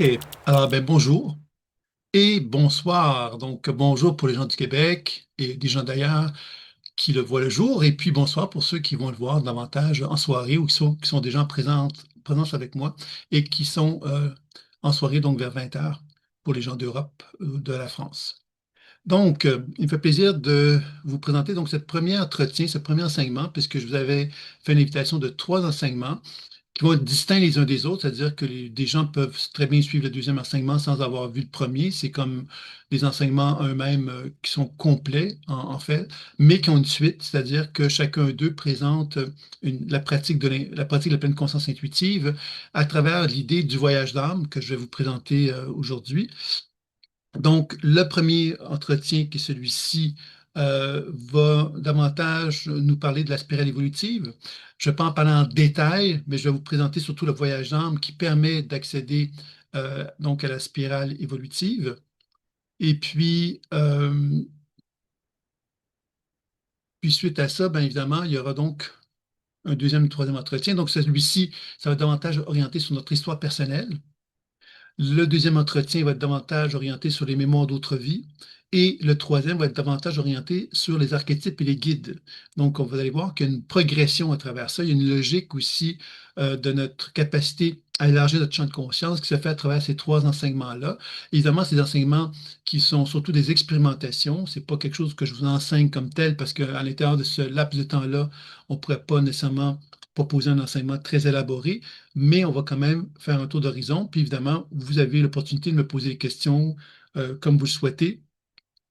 OK. Alors, ben, bonjour et bonsoir. Donc, bonjour pour les gens du Québec et des gens d'ailleurs qui le voient le jour. Et puis, bonsoir pour ceux qui vont le voir davantage en soirée ou qui sont des gens présents avec moi et qui sont en soirée, donc vers 20 heures pour les gens d'Europe ou de la France. Donc, il me fait plaisir de vous présenter donc cette premier entretien, ce premier enseignement, puisque je vous avais fait une invitation de trois enseignements qui vont être distincts les uns des autres, c'est-à-dire que des gens peuvent très bien suivre le deuxième enseignement sans avoir vu le premier. C'est comme des enseignements eux-mêmes qui sont complets, en fait, mais qui ont une suite, c'est-à-dire que chacun d'eux présente la pratique de la pleine conscience intuitive à travers l'idée du voyage d'âme que je vais vous présenter aujourd'hui. Donc, le premier entretien, qui est celui-ci, va davantage nous parler de la spirale évolutive. Je ne vais pas en parler en détail, mais je vais vous présenter surtout le voyage d'âme qui permet d'accéder donc à la spirale évolutive. Et puis suite à ça, bien évidemment, il y aura donc un deuxième et troisième entretien. Donc, celui-ci, ça va davantage orienter sur notre histoire personnelle. Le deuxième entretien va être davantage orienté sur les mémoires d'autres vies. Et le troisième va être davantage orienté sur les archétypes et les guides. Donc, vous allez voir qu'il y a une progression à travers ça. Il y a une logique aussi de notre capacité à élargir notre champ de conscience qui se fait à travers ces trois enseignements-là. Évidemment, ces enseignements qui sont surtout des expérimentations. C'est pas quelque chose que je vous enseigne comme tel parce qu'à l'intérieur de ce laps de temps-là, on ne pourrait pas nécessairement proposer un enseignement très élaboré, mais on va quand même faire un tour d'horizon. Puis évidemment, vous avez l'opportunité de me poser des questions comme vous le souhaitez,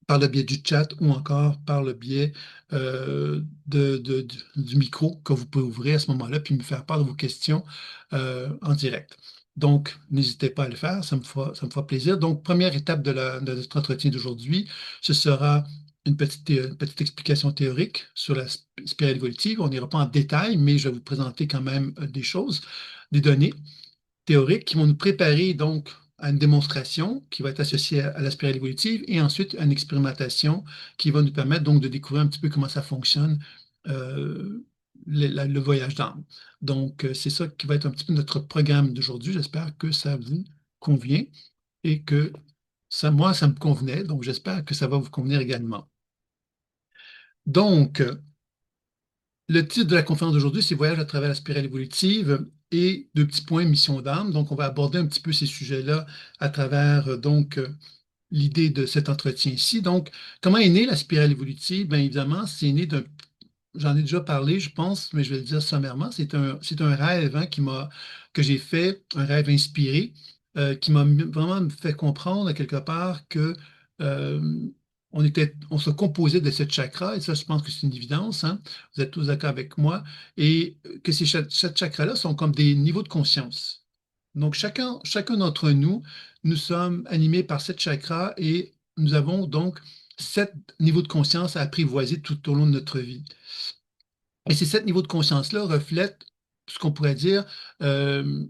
par le biais du chat ou encore par le biais du micro que vous pouvez ouvrir à ce moment-là, puis me faire part de vos questions en direct. Donc, n'hésitez pas à le faire, ça me fera plaisir. Donc, première étape de notre entretien d'aujourd'hui, ce sera une petite explication théorique sur la spirale évolutive. On n'ira pas en détail, mais je vais vous présenter quand même des choses, des données théoriques qui vont nous préparer donc à une démonstration qui va être associée à la spirale évolutive et ensuite à une expérimentation qui va nous permettre donc de découvrir un petit peu comment ça fonctionne, euh, le voyage d'âme. Donc, c'est ça qui va être un petit peu notre programme d'aujourd'hui. J'espère que ça vous convient et que ça, moi, ça me convenait. Donc, j'espère que ça va vous convenir également. Donc, le titre de la conférence d'aujourd'hui, c'est Voyage à travers la spirale évolutive et deux petits points, mission d'âme. Donc, on va aborder un petit peu ces sujets-là à travers l'idée de cet entretien ici. Donc, comment est née la spirale évolutive? Bien évidemment, c'est né d'un. J'en ai déjà parlé, je pense, mais je vais le dire sommairement. C'est un rêve que j'ai fait, un rêve inspiré, qui m'a vraiment fait comprendre à quelque part que euh, on se composait de cette chakra, et ça, je pense que c'est une évidence, hein. Vous êtes tous d'accord avec moi, et que ces chakras-là sont comme des niveaux de conscience. Donc, chacun d'entre nous, nous sommes animés par sept chakras et nous avons donc sept niveaux de conscience à apprivoiser tout au long de notre vie. Et ces sept niveaux de conscience-là reflètent ce qu'on pourrait dire euh,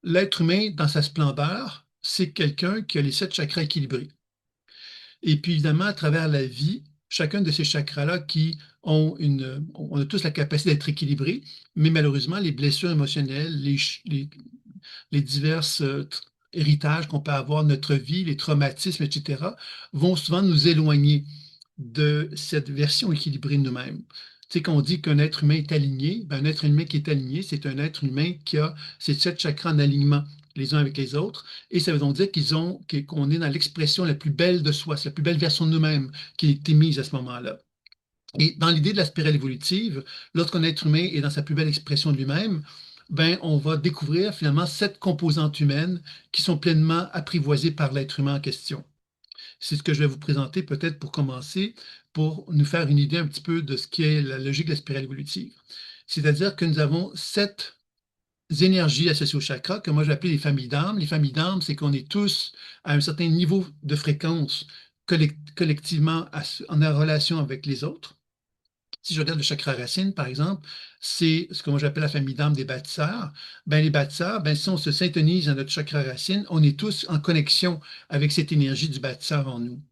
l'être humain dans sa splendeur, c'est quelqu'un qui a les sept chakras équilibrés. Et puis évidemment, à travers la vie, chacun de ces chakras-là on a tous la capacité d'être équilibrés, mais malheureusement, les blessures émotionnelles, les diverses héritages qu'on peut avoir de notre vie, les traumatismes, etc., vont souvent nous éloigner de cette version équilibrée de nous-mêmes. Tu sais, qu'on dit qu'un être humain est aligné, ben, un être humain qui est aligné, c'est un être humain qui a ces sept chakras en alignement les uns avec les autres. Et ça veut donc dire qu'on est dans l'expression la plus belle de soi, c'est la plus belle version de nous-mêmes qui est émise à ce moment-là. Et dans l'idée de la spirale évolutive, lorsqu'un être humain est dans sa plus belle expression de lui-même, ben, on va découvrir finalement sept composantes humaines qui sont pleinement apprivoisées par l'être humain en question. C'est ce que je vais vous présenter peut-être pour commencer, pour nous faire une idée un petit peu de ce qui est la logique de la spirale évolutive. C'est-à-dire que nous avons sept énergies associées au chakra que moi j'appelle les familles d'âmes. Les familles d'âmes, c'est qu'on est tous à un certain niveau de fréquence collectivement en relation avec les autres. Si je regarde le chakra racine, par exemple, c'est ce que moi j'appelle la famille d'âme des bâtisseurs. Ben, les bâtisseurs, ben, si on se syntonise dans notre chakra racine, on est tous en connexion avec cette énergie du bâtisseur en nous.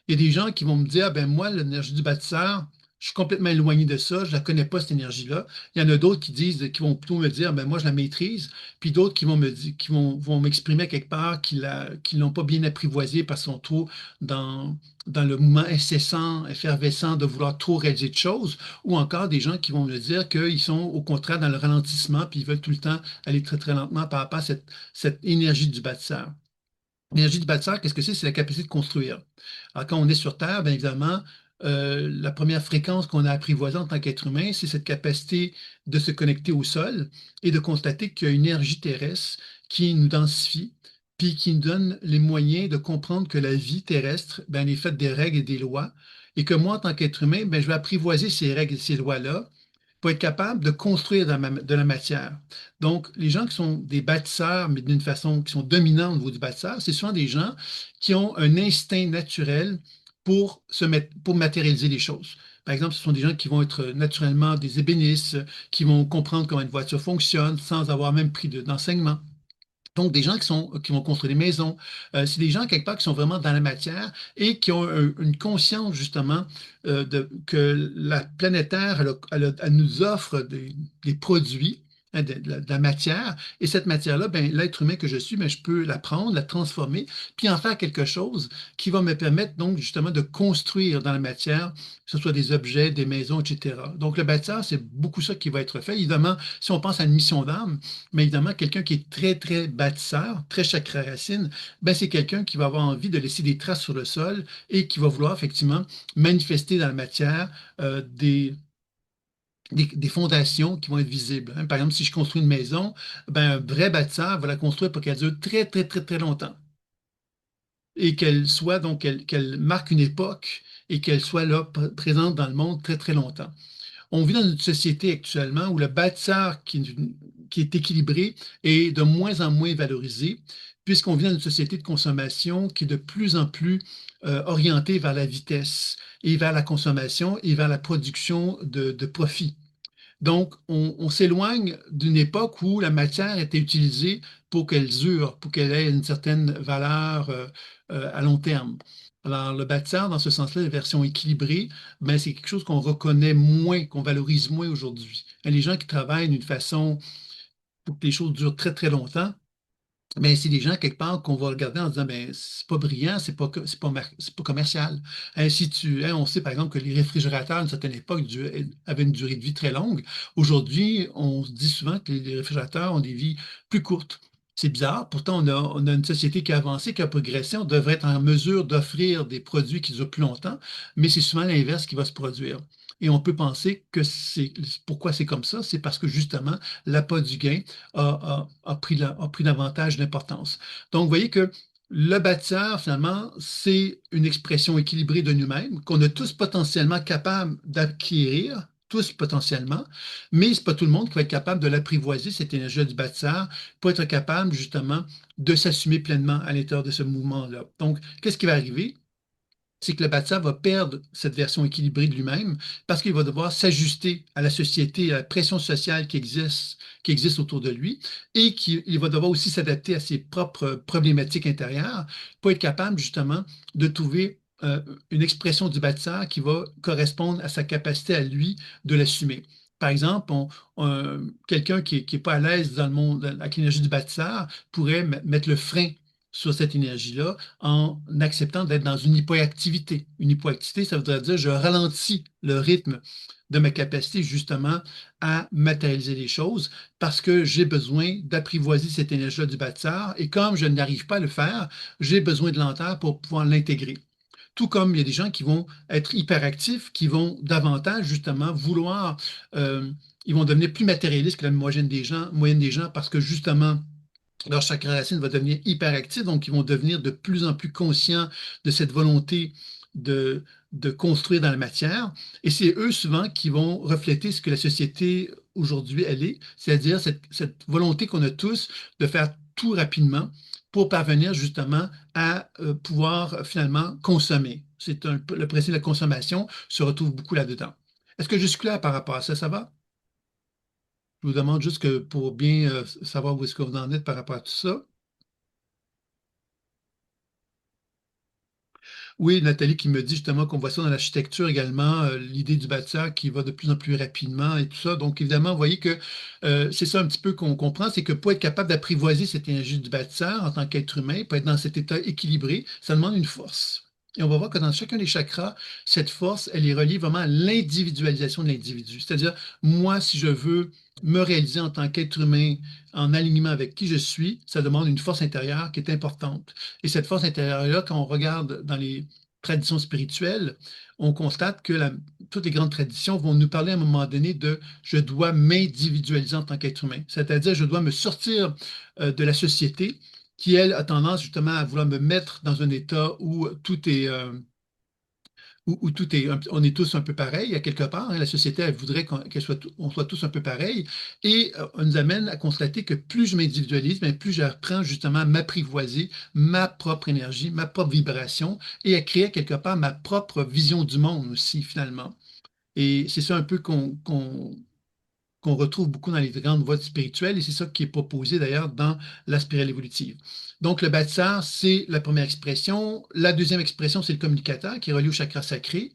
Il y a des gens qui vont me dire, ah ben moi, l'énergie du bâtisseur, Je suis complètement éloigné de ça, je la connais pas, cette énergie-là. Il y en a d'autres qui disent, qui vont plutôt me dire, ben moi, je la maîtrise, puis d'autres qui vont me dire, vont m'exprimer quelque part qu'ils l'ont pas bien apprivoisée parce qu'ils sont trop dans, dans le mouvement incessant, effervescent de vouloir trop réaliser de choses, ou encore des gens qui vont me dire qu'ils sont au contraire dans le ralentissement, puis ils veulent tout le temps aller très, très lentement par rapport à cette énergie du bâtisseur. L'énergie du bâtisseur, qu'est-ce que c'est? C'est la capacité de construire. Alors, quand on est sur Terre, bien évidemment, la première fréquence qu'on a apprivoisée en tant qu'être humain, c'est cette capacité de se connecter au sol et de constater qu'il y a une énergie terrestre qui nous densifie, puis qui nous donne les moyens de comprendre que la vie terrestre, ben, elle est faite des règles et des lois, et que moi, en tant qu'être humain, ben, je vais apprivoiser ces règles et ces lois-là pour être capable de construire de la matière. Donc, les gens qui sont des bâtisseurs, mais d'une façon qui sont dominants au niveau du bâtisseur, c'est souvent des gens qui ont un instinct naturel pour matérialiser les choses. Par exemple, ce sont des gens qui vont être naturellement des ébénistes, qui vont comprendre comment une voiture fonctionne sans avoir même pris d'enseignement. Donc, des gens qui vont construire des maisons, c'est des gens quelque part qui sont vraiment dans la matière et qui ont une conscience justement que la planète Terre, elle nous offre des produits, hein, de la matière. Et cette matière-là, ben, l'être humain que je suis, ben, je peux la prendre, la transformer, puis en faire quelque chose qui va me permettre donc justement de construire dans la matière, que ce soit des objets, des maisons, etc. Donc, le bâtiment, c'est beaucoup ça qui va être fait. Évidemment, si on pense à une mission d'âme, mais évidemment, quelqu'un qui est très, très bâtisseur, très chakra racine, ben, c'est quelqu'un qui va avoir envie de laisser des traces sur le sol et qui va vouloir effectivement manifester dans la matière des fondations qui vont être visibles, hein. Par exemple, si je construis une maison, ben, un vrai bâtisseur va la construire pour qu'elle dure très, très, très, très longtemps et qu'elle soit donc qu'elle marque une époque et qu'elle soit là présente dans le monde très, très longtemps. On vit dans une société actuellement où le bâtisseur qui est équilibré est de moins en moins valorisé, puisqu'on vit dans une société de consommation qui est de plus en plus orientée vers la vitesse et vers la consommation et vers la production de profit. Donc, on s'éloigne d'une époque où la matière était utilisée pour qu'elle dure, pour qu'elle ait une certaine valeur à long terme. Alors, le bâtiment, dans ce sens-là, la version équilibrée, ben, c'est quelque chose qu'on reconnaît moins, qu'on valorise moins aujourd'hui. Les gens qui travaillent d'une façon pour que les choses durent très, très longtemps, mais c'est des gens, quelque part, qu'on va regarder en disant, ben, c'est pas brillant, c'est pas commercial. Hein, on sait, par exemple, que les réfrigérateurs, à une certaine époque, avaient une durée de vie très longue. Aujourd'hui, on se dit souvent que les réfrigérateurs ont des vies plus courtes. C'est bizarre. Pourtant, on a une société qui a avancé, qui a progressé. On devrait être en mesure d'offrir des produits qui durent plus longtemps, mais c'est souvent l'inverse qui va se produire. Et on peut penser que pourquoi c'est comme ça, c'est parce que justement, l'appât du gain a pris davantage d'importance. Donc, vous voyez que le bâtisseur, finalement, c'est une expression équilibrée de nous-mêmes qu'on est tous potentiellement capables d'acquérir, tous potentiellement, mais c'est pas tout le monde qui va être capable de l'apprivoiser, cette énergie du bâtisseur, pour être capable, justement, de s'assumer pleinement à l'intérieur de ce mouvement-là. Donc, qu'est-ce qui va arriver? C'est que le bâtisseur va perdre cette version équilibrée de lui-même parce qu'il va devoir s'ajuster à la société, à la pression sociale qui existe autour de lui et qu'il va devoir aussi s'adapter à ses propres problématiques intérieures pour être capable justement de trouver une expression du bâtisseur qui va correspondre à sa capacité à lui de l'assumer. Par exemple, quelqu'un qui est pas à l'aise dans le monde avec l'énergie du bâtisseur pourrait mettre le frein sur cette énergie-là en acceptant d'être dans une hypoactivité. Une hypoactivité, ça voudrait dire je ralentis le rythme de ma capacité justement à matérialiser les choses parce que j'ai besoin d'apprivoiser cette énergie-là du bâtisseur et comme je n'arrive pas à le faire, j'ai besoin de lenteur pour pouvoir l'intégrer. Tout comme il y a des gens qui vont être hyperactifs, qui vont davantage justement vouloir, euh, ils vont devenir plus matérialistes que la moyenne des gens parce que justement, leur chakra racine va devenir hyperactif, donc ils vont devenir de plus en plus conscients de cette volonté de, de construire dans la matière. Et c'est eux souvent qui vont refléter ce que la société aujourd'hui elle est, c'est-à-dire cette volonté qu'on a tous de faire tout rapidement pour parvenir justement à pouvoir finalement consommer. Le principe de la consommation se retrouve beaucoup là-dedans. Est-ce que je suis clair par rapport à ça? Ça va? Je vous demande juste que pour bien savoir où est-ce que vous en êtes par rapport à tout ça. Oui, Nathalie qui me dit justement qu'on voit ça dans l'architecture également, l'idée du bâtisseur qui va de plus en plus rapidement et tout ça. Donc, évidemment, vous voyez que c'est ça un petit peu qu'on comprend, c'est que pour être capable d'apprivoiser cette énergie du bâtisseur en tant qu'être humain, pour être dans cet état équilibré, ça demande une force. Et on va voir que dans chacun des chakras, cette force, elle est reliée vraiment à l'individualisation de l'individu. C'est-à-dire, moi, si je veux me réaliser en tant qu'être humain en alignement avec qui je suis, ça demande une force intérieure qui est importante. Et cette force intérieure-là, quand on regarde dans les traditions spirituelles, on constate que toutes les grandes traditions vont nous parler à un moment donné de je dois m'individualiser en tant qu'être humain. C'est-à-dire, je dois me sortir de la société qui, elle, a tendance justement à vouloir me mettre dans un état où tout est, on est tous un peu pareils à quelque part, hein. La société, elle voudrait on soit tous un peu pareils. Et on nous amène à constater que plus je m'individualise, ben, plus j'apprends justement à m'apprivoiser ma propre énergie, ma propre vibration et à créer quelque part ma propre vision du monde aussi, finalement. Et c'est ça un peu qu'on retrouve beaucoup dans les grandes voies spirituelles, et c'est ça qui est proposé d'ailleurs dans la spirale évolutive. Donc, le bâtisseur, c'est la première expression. La deuxième expression, c'est le communicateur qui est relié au chakra sacré.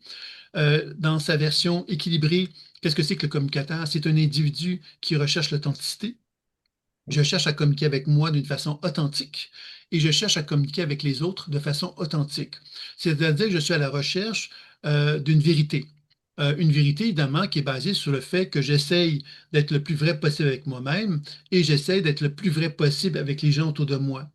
Dans sa version équilibrée, qu'est-ce que c'est que le communicateur? C'est un individu qui recherche l'authenticité. Je cherche à communiquer avec moi d'une façon authentique et je cherche à communiquer avec les autres de façon authentique. C'est-à-dire que je suis à la recherche d'une vérité. Une vérité, évidemment, qui est basée sur le fait que j'essaye d'être le plus vrai possible avec moi-même et j'essaie d'être le plus vrai possible avec les gens autour de moi.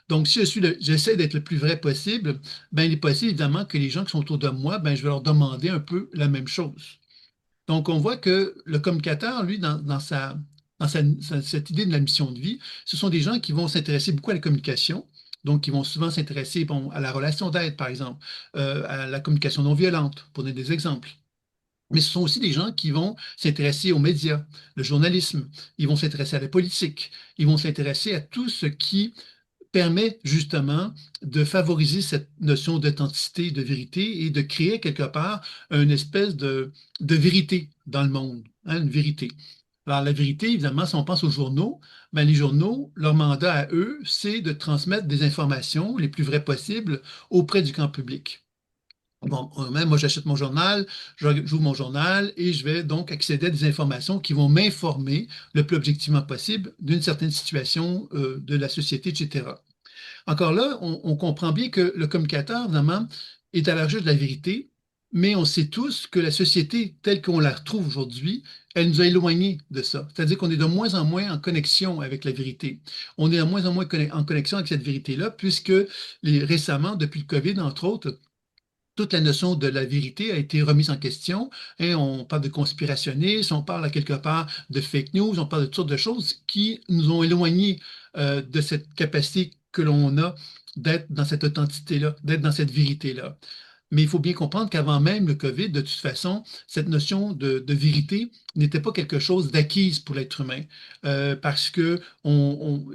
Donc, si j'essaie d'être le plus vrai possible, ben, il est possible, évidemment, que les gens qui sont autour de moi, ben, je vais leur demander un peu la même chose. Donc, on voit que le communicateur, lui, cette idée de la mission de vie, ce sont des gens qui vont s'intéresser beaucoup à la communication, donc qui vont souvent s'intéresser bon, à la relation d'aide, par exemple, à la communication non violente, pour donner des exemples. Mais ce sont aussi des gens qui vont s'intéresser aux médias, le journalisme, ils vont s'intéresser à la politique, ils vont s'intéresser à tout ce qui permet justement de favoriser cette notion d'authenticité, de vérité et de créer quelque part une espèce de vérité dans le monde, hein, une vérité. Alors, la vérité, évidemment, si on pense aux journaux, ben, les journaux, leur mandat à eux, c'est de transmettre des informations les plus vraies possibles auprès du grand public. Bon, même moi, j'achète mon journal, j'ouvre mon journal et je vais donc accéder à des informations qui vont m'informer le plus objectivement possible d'une certaine situation de la société, etc. Encore là, on comprend bien que le communicateur, évidemment, est à la recherche de la vérité, mais on sait tous que la société telle qu'on la retrouve aujourd'hui, elle nous a éloignés de ça. C'est-à-dire qu'on est de moins en moins en connexion avec la vérité. On est de moins en moins en connexion avec cette vérité-là, puisque récemment, depuis le COVID, entre autres, toute la notion de la vérité a été remise en question. Et on parle de conspirationnisme, on parle à quelque part de fake news, on parle de toutes sortes de choses qui nous ont éloignés de cette capacité que l'on a d'être dans cette authenticité-là, d'être dans cette vérité-là. Mais il faut bien comprendre qu'avant même le COVID, de toute façon, cette notion de vérité n'était pas quelque chose d'acquise pour l'être humain. Parce que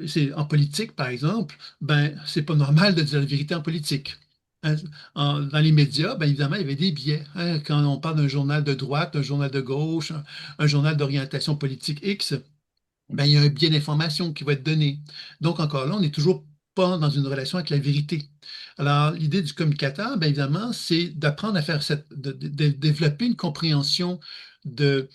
c'est, en politique, par exemple, ben, c'est pas normal de dire la vérité en politique. Hein, dans les médias, bien évidemment, il y avait des biais, hein. Quand on parle d'un journal de droite, un journal de gauche, un journal d'orientation politique X, ben, il y a un biais d'information qui va être donné. Donc, encore là, on n'est toujours pas dans une relation avec la vérité. Alors, l'idée du communicateur, bien évidemment, c'est d'apprendre à faire de développer une compréhension de,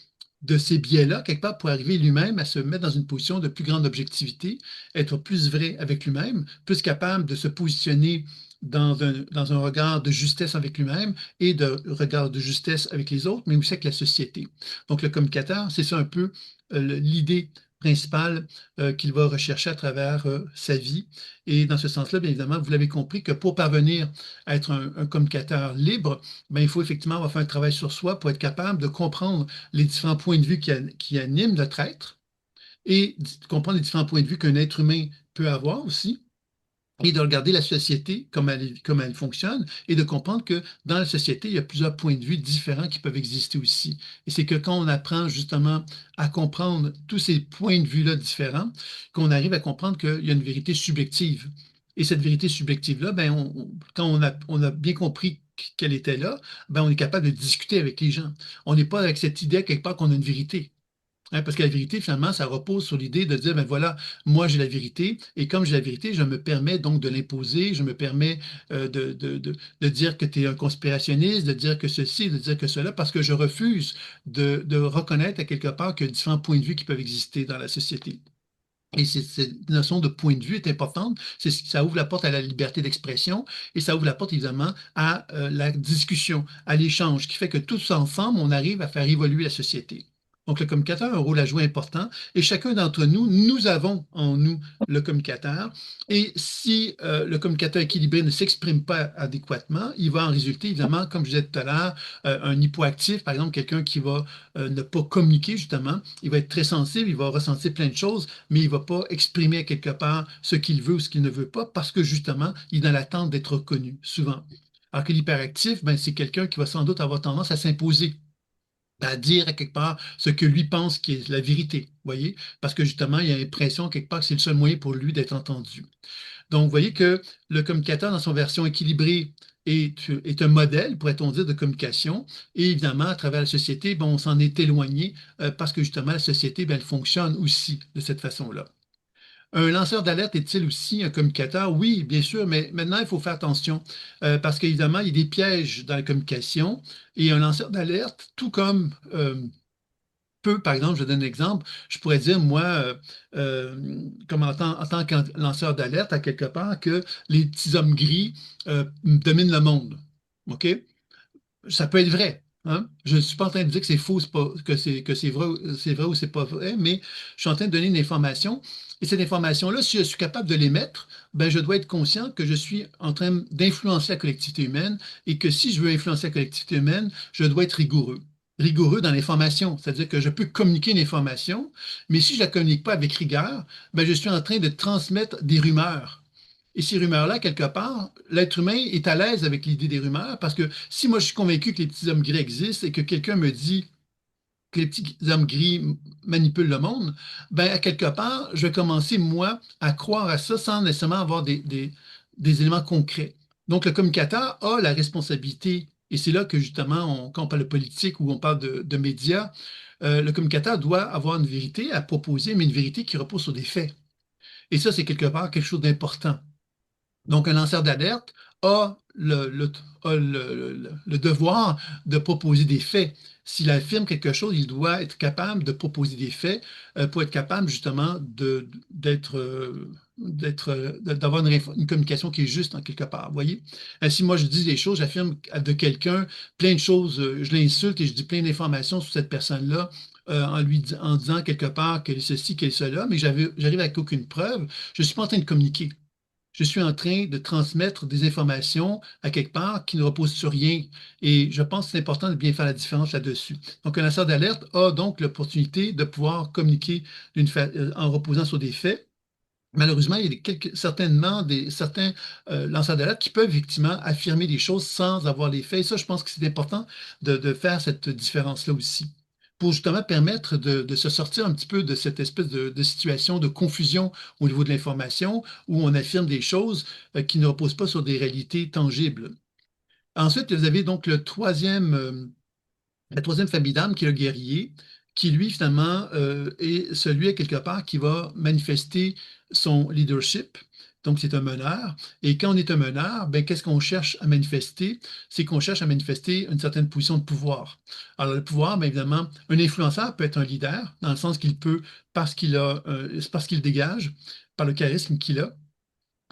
de ces biais-là, quelque part, pour arriver lui-même à se mettre dans une position de plus grande objectivité, être plus vrai avec lui-même, plus capable de se positionner dans un regard de justesse avec lui-même et de regard de justesse avec les autres, mais aussi avec la société. Donc, le communicateur, c'est ça un peu l'idée principale qu'il va rechercher à travers sa vie. Et dans ce sens-là, bien évidemment, vous l'avez compris que pour parvenir à être un communicateur libre, bien, il faut effectivement avoir fait un travail sur soi pour être capable de comprendre les différents points de vue qui animent notre être et comprendre les différents points de vue qu'un être humain peut avoir aussi et de regarder la société comme elle fonctionne et de comprendre que dans la société, il y a plusieurs points de vue différents qui peuvent exister aussi. Et c'est que quand on apprend justement à comprendre tous ces points de vue-là différents, qu'on arrive à comprendre qu'il y a une vérité subjective. Et cette vérité subjective-là, ben, quand on a bien compris qu'elle était là, ben, on est capable de discuter avec les gens. On n'est pas avec cette idée quelque part qu'on a une vérité. Hein, parce que la vérité, finalement, ça repose sur l'idée de dire, ben voilà, moi j'ai la vérité, et comme j'ai la vérité, je me permets donc de l'imposer, je me permets de dire que tu es un conspirationniste, de dire que ceci, de dire que cela, parce que je refuse de reconnaître à quelque part qu'il y a différents points de vue qui peuvent exister dans la société. Et cette notion de point de vue est importante. Ça ouvre la porte à la liberté d'expression et ça ouvre la porte évidemment à la discussion, à l'échange, qui fait que tous ensemble, on arrive à faire évoluer la société. Donc le communicateur a un rôle à jouer important et chacun d'entre nous, nous avons en nous le communicateur. Et si le communicateur équilibré ne s'exprime pas adéquatement, il va en résulter évidemment, comme je disais tout à l'heure, un hypoactif, par exemple quelqu'un qui va ne pas communiquer justement, il va être très sensible, il va ressentir plein de choses mais il ne va pas exprimer quelque part ce qu'il veut ou ce qu'il ne veut pas parce que justement, il est dans l'attente d'être reconnu, souvent. Alors que l'hyperactif, ben, c'est quelqu'un qui va sans doute avoir tendance à s'imposer, à dire à quelque part ce que lui pense qui est la vérité, voyez? Parce que justement, il a l'impression quelque part que c'est le seul moyen pour lui d'être entendu. Donc, vous voyez que le communicateur, dans son version équilibrée, est un modèle, pourrait-on dire, de communication. Et évidemment, à travers la société, bon, on s'en est éloigné parce que justement, la société, ben, elle fonctionne aussi de cette façon-là. Un lanceur d'alerte est-il aussi un communicateur? Oui, bien sûr, mais maintenant, il faut faire attention parce qu'évidemment, il y a des pièges dans la communication et un lanceur d'alerte, tout comme peut, par exemple, je donne un exemple, je pourrais dire, moi, comme en tant que lanceur d'alerte, à quelque part, que les petits hommes gris dominent le monde. OK? Ça peut être vrai. Hein? Je ne suis pas en train de dire que c'est faux, que c'est vrai ou c'est pas vrai, mais je suis en train de donner une information. Et cette information-là, si je suis capable de l'émettre, ben, je dois être conscient que je suis en train d'influencer la collectivité humaine et que si je veux influencer la collectivité humaine, je dois être rigoureux. Rigoureux dans l'information, c'est-à-dire que je peux communiquer une information, mais si je ne la communique pas avec rigueur, ben, je suis en train de transmettre des rumeurs. Et ces rumeurs-là, quelque part, l'être humain est à l'aise avec l'idée des rumeurs parce que si moi je suis convaincu que les petits hommes gris existent et que quelqu'un me dit que les petits hommes gris manipulent le monde, ben à quelque part, je vais commencer, moi, à croire à ça sans nécessairement avoir des éléments concrets. Donc, le communicateur a la responsabilité, et c'est là que justement, quand on parle de politique ou on parle de médias, le communicateur doit avoir une vérité à proposer, mais une vérité qui repose sur des faits. Et ça, c'est quelque part quelque chose d'important. Donc, un lanceur d'alerte a le devoir de proposer des faits. S'il affirme quelque chose, il doit être capable de proposer des faits pour être capable justement d'avoir une communication qui est juste en quelque part. Vous voyez? Si moi je dis des choses, j'affirme de quelqu'un plein de choses, je l'insulte et je dis plein d'informations sur cette personne-là. En disant quelque part qu'elle est ceci, qu'elle est cela, mais j'arrive avec aucune preuve, je ne suis pas en train de communiquer. Je suis en train de transmettre des informations à quelque part qui ne reposent sur rien. Et je pense que c'est important de bien faire la différence là-dessus. Donc, un lanceur d'alerte a donc l'opportunité de pouvoir communiquer en reposant sur des faits. Malheureusement, il y a certainement certains lanceurs d'alerte qui peuvent effectivement affirmer des choses sans avoir les faits. Et ça, je pense que c'est important de faire cette différence-là aussi pour justement permettre de se sortir un petit peu de cette espèce de situation de confusion au niveau de l'information où on affirme des choses qui ne reposent pas sur des réalités tangibles. Ensuite, vous avez donc la troisième famille d'âme, qui est le guerrier, qui lui, finalement, est celui, à quelque part, qui va manifester son leadership. Donc, c'est un meneur. Et quand on est un meneur, ben, qu'est-ce qu'on cherche à manifester? C'est qu'on cherche à manifester une certaine position de pouvoir. Alors, le pouvoir, bien évidemment, un influenceur peut être un leader, dans le sens qu'il peut, parce qu'il dégage, par le charisme qu'il a,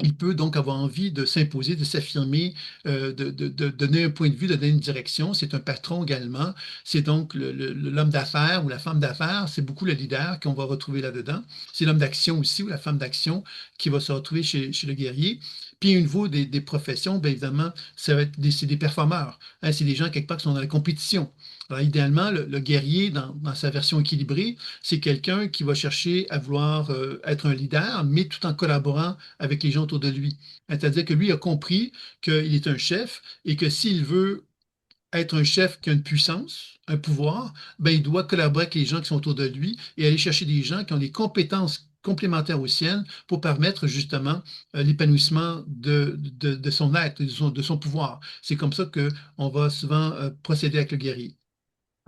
il peut donc avoir envie de s'imposer, de s'affirmer, de donner un point de vue, de donner une direction. C'est un patron également. C'est donc l'homme d'affaires ou la femme d'affaires. C'est beaucoup le leader qu'on va retrouver là-dedans. C'est l'homme d'action aussi ou la femme d'action qui va se retrouver chez le guerrier. Puis au niveau des professions, bien évidemment, c'est des performeurs. Hein, c'est des gens quelque part qui sont dans la compétition. Alors, idéalement, le guerrier, dans sa version équilibrée, c'est quelqu'un qui va chercher à vouloir être un leader, mais tout en collaborant avec les gens autour de lui. C'est-à-dire que lui a compris qu'il est un chef et que s'il veut être un chef qui a une puissance, un pouvoir, ben, il doit collaborer avec les gens qui sont autour de lui et aller chercher des gens qui ont des compétences complémentaires aux siennes pour permettre justement l'épanouissement de son être, de son pouvoir. C'est comme ça qu'on va souvent procéder avec le guerrier.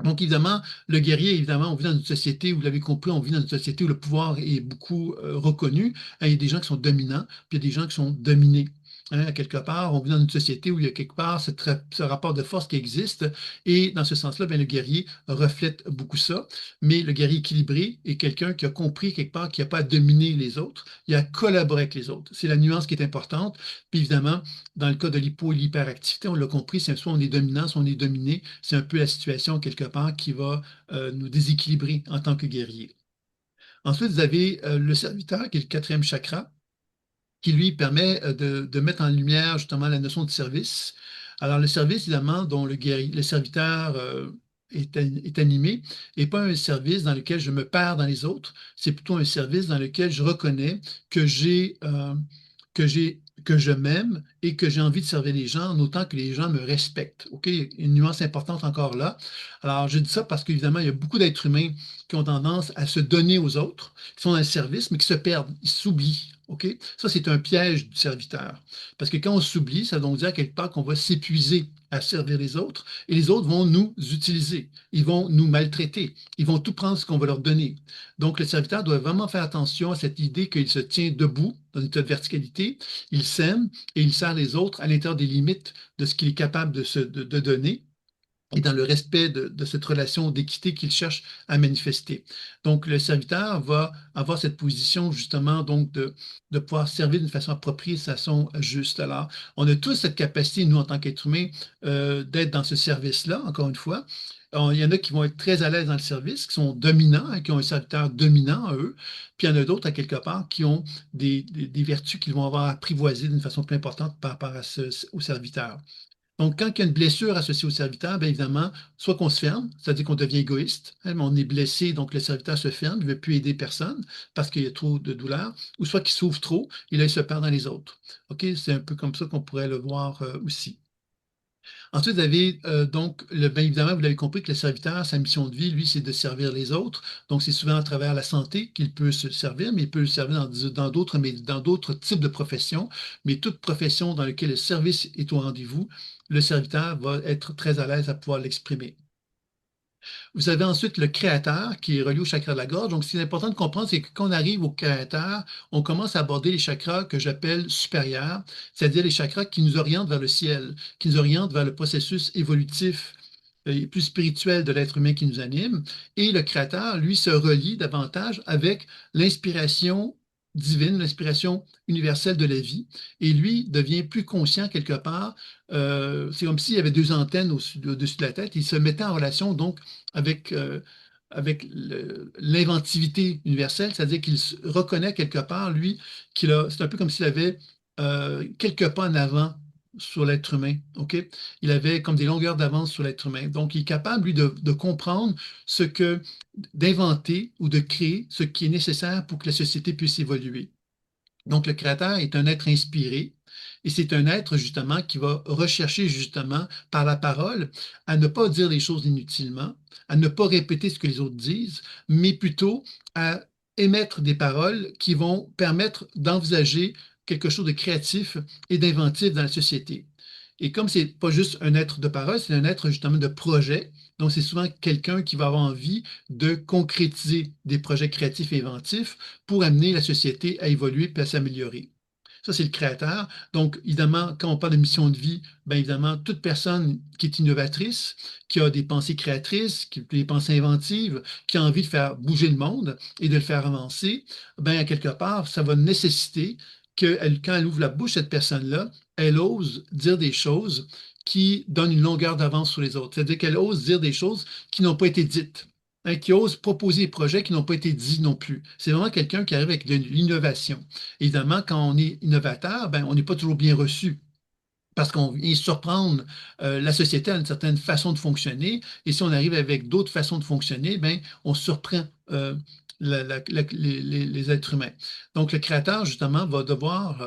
Donc, évidemment, le guerrier, évidemment, on vit dans une société, vous l'avez compris, on vit dans une société où le pouvoir est beaucoup reconnu. Hein, il y a des gens qui sont dominants, puis il y a des gens qui sont dominés. Hein, quelque part, on vit dans une société où il y a quelque part ce rapport de force qui existe. Et dans ce sens-là, bien, le guerrier reflète beaucoup ça. Mais le guerrier équilibré est quelqu'un qui a compris quelque part qu'il n'y a pas à dominer les autres, il y a à collaborer avec les autres. C'est la nuance qui est importante. Puis évidemment, dans le cas de l'hypo et l'hyperactivité, on l'a compris, c'est soit on est dominant, soit on est dominé. C'est un peu la situation quelque part qui va nous déséquilibrer en tant que guerrier. Ensuite, vous avez le serviteur, qui est le quatrième chakra, qui lui permet de mettre en lumière justement la notion de service. Alors, le service, évidemment, dont le serviteur est animé, n'est pas un service dans lequel je me perds dans les autres, c'est plutôt un service dans lequel je reconnais que que je m'aime et que j'ai envie de servir les gens en autant que les gens me respectent. OK? Une nuance importante encore là. Alors, je dis ça parce qu'évidemment, il y a beaucoup d'êtres humains qui ont tendance à se donner aux autres, qui sont dans le service, mais qui se perdent, ils s'oublient. OK? Ça, c'est un piège du serviteur. Parce que quand on s'oublie, ça veut donc dire quelque part qu'on va s'épuiser à servir les autres et les autres vont nous utiliser. Ils vont nous maltraiter. Ils vont tout prendre ce qu'on va leur donner. Donc, le serviteur doit vraiment faire attention à cette idée qu'il se tient debout dans une état de verticalité, il s'aime et il sert les autres à l'intérieur des limites de ce qu'il est capable de donner et dans le respect de cette relation d'équité qu'il cherche à manifester. Donc, le serviteur va avoir cette position justement donc de pouvoir servir d'une façon appropriée, de façon juste. Alors, on a tous cette capacité, nous, en tant qu'êtres humains, d'être dans ce service-là, encore une fois. Alors, il y en a qui vont être très à l'aise dans le service, qui sont dominants, hein, qui ont un serviteur dominant à eux, puis il y en a d'autres, à quelque part, qui ont des vertus qu'ils vont avoir apprivoisées d'une façon plus importante par rapport au serviteur. Donc, quand il y a une blessure associée au serviteur, bien évidemment, soit qu'on se ferme, c'est-à-dire qu'on devient égoïste, hein, mais on est blessé, donc le serviteur se ferme, il ne veut plus aider personne parce qu'il y a trop de douleur, ou soit qu'il souffre trop, et là, il se perd dans les autres. OK? C'est un peu comme ça qu'on pourrait le voir aussi. Ensuite, vous avez donc, bien évidemment, vous l'avez compris que le serviteur, sa mission de vie, lui, c'est de servir les autres. Donc, c'est souvent à travers la santé qu'il peut se servir, mais il peut le servir dans d'autres types de professions. Mais toute profession dans laquelle le service est au rendez-vous, le serviteur va être très à l'aise à pouvoir l'exprimer. Vous avez ensuite le créateur qui est relié au chakra de la gorge. Donc, ce qui est important de comprendre, c'est que quand on arrive au créateur, on commence à aborder les chakras que j'appelle supérieurs, c'est-à-dire les chakras qui nous orientent vers le ciel, qui nous orientent vers le processus évolutif et plus spirituel de l'être humain qui nous anime. Et le créateur, lui, se relie davantage avec l'inspiration divine, l'inspiration universelle de la vie. Et lui devient plus conscient quelque part. C'est comme s'il y avait deux antennes au-dessus de la tête. Il se mettait en relation donc avec, avec l'inventivité universelle, c'est-à-dire qu'il reconnaît quelque part, lui, c'est un peu comme s'il avait quelques pas en avant sur l'être humain. OK? Il avait comme des longueurs d'avance sur l'être humain. Donc, il est capable, lui, de comprendre d'inventer ou de créer ce qui est nécessaire pour que la société puisse évoluer. Donc, le créateur est un être inspiré et c'est un être justement qui va rechercher justement par la parole à ne pas dire les choses inutilement, à ne pas répéter ce que les autres disent, mais plutôt à émettre des paroles qui vont permettre d'envisager quelque chose de créatif et d'inventif dans la société. Et comme c'est pas juste un être de parole, c'est un être justement de projet. Donc, c'est souvent quelqu'un qui va avoir envie de concrétiser des projets créatifs et inventifs pour amener la société à évoluer et à s'améliorer. Ça, c'est le créateur. Donc, évidemment, quand on parle de mission de vie, bien évidemment, toute personne qui est innovatrice, qui a des pensées créatrices, qui a des pensées inventives, qui a envie de faire bouger le monde et de le faire avancer, bien, à quelque part, ça va nécessiter quand elle ouvre la bouche, cette personne-là, elle ose dire des choses qui donnent une longueur d'avance sur les autres. C'est-à-dire qu'elle ose dire des choses qui n'ont pas été dites, hein, qui ose proposer des projets qui n'ont pas été dits non plus. C'est vraiment quelqu'un qui arrive avec de l'innovation. Évidemment, quand on est innovateur, ben, on n'est pas toujours bien reçu parce qu'on vient surprendre la société à une certaine façon de fonctionner. Et si on arrive avec d'autres façons de fonctionner, ben, on surprend les êtres humains. Donc, le créateur, justement, va devoir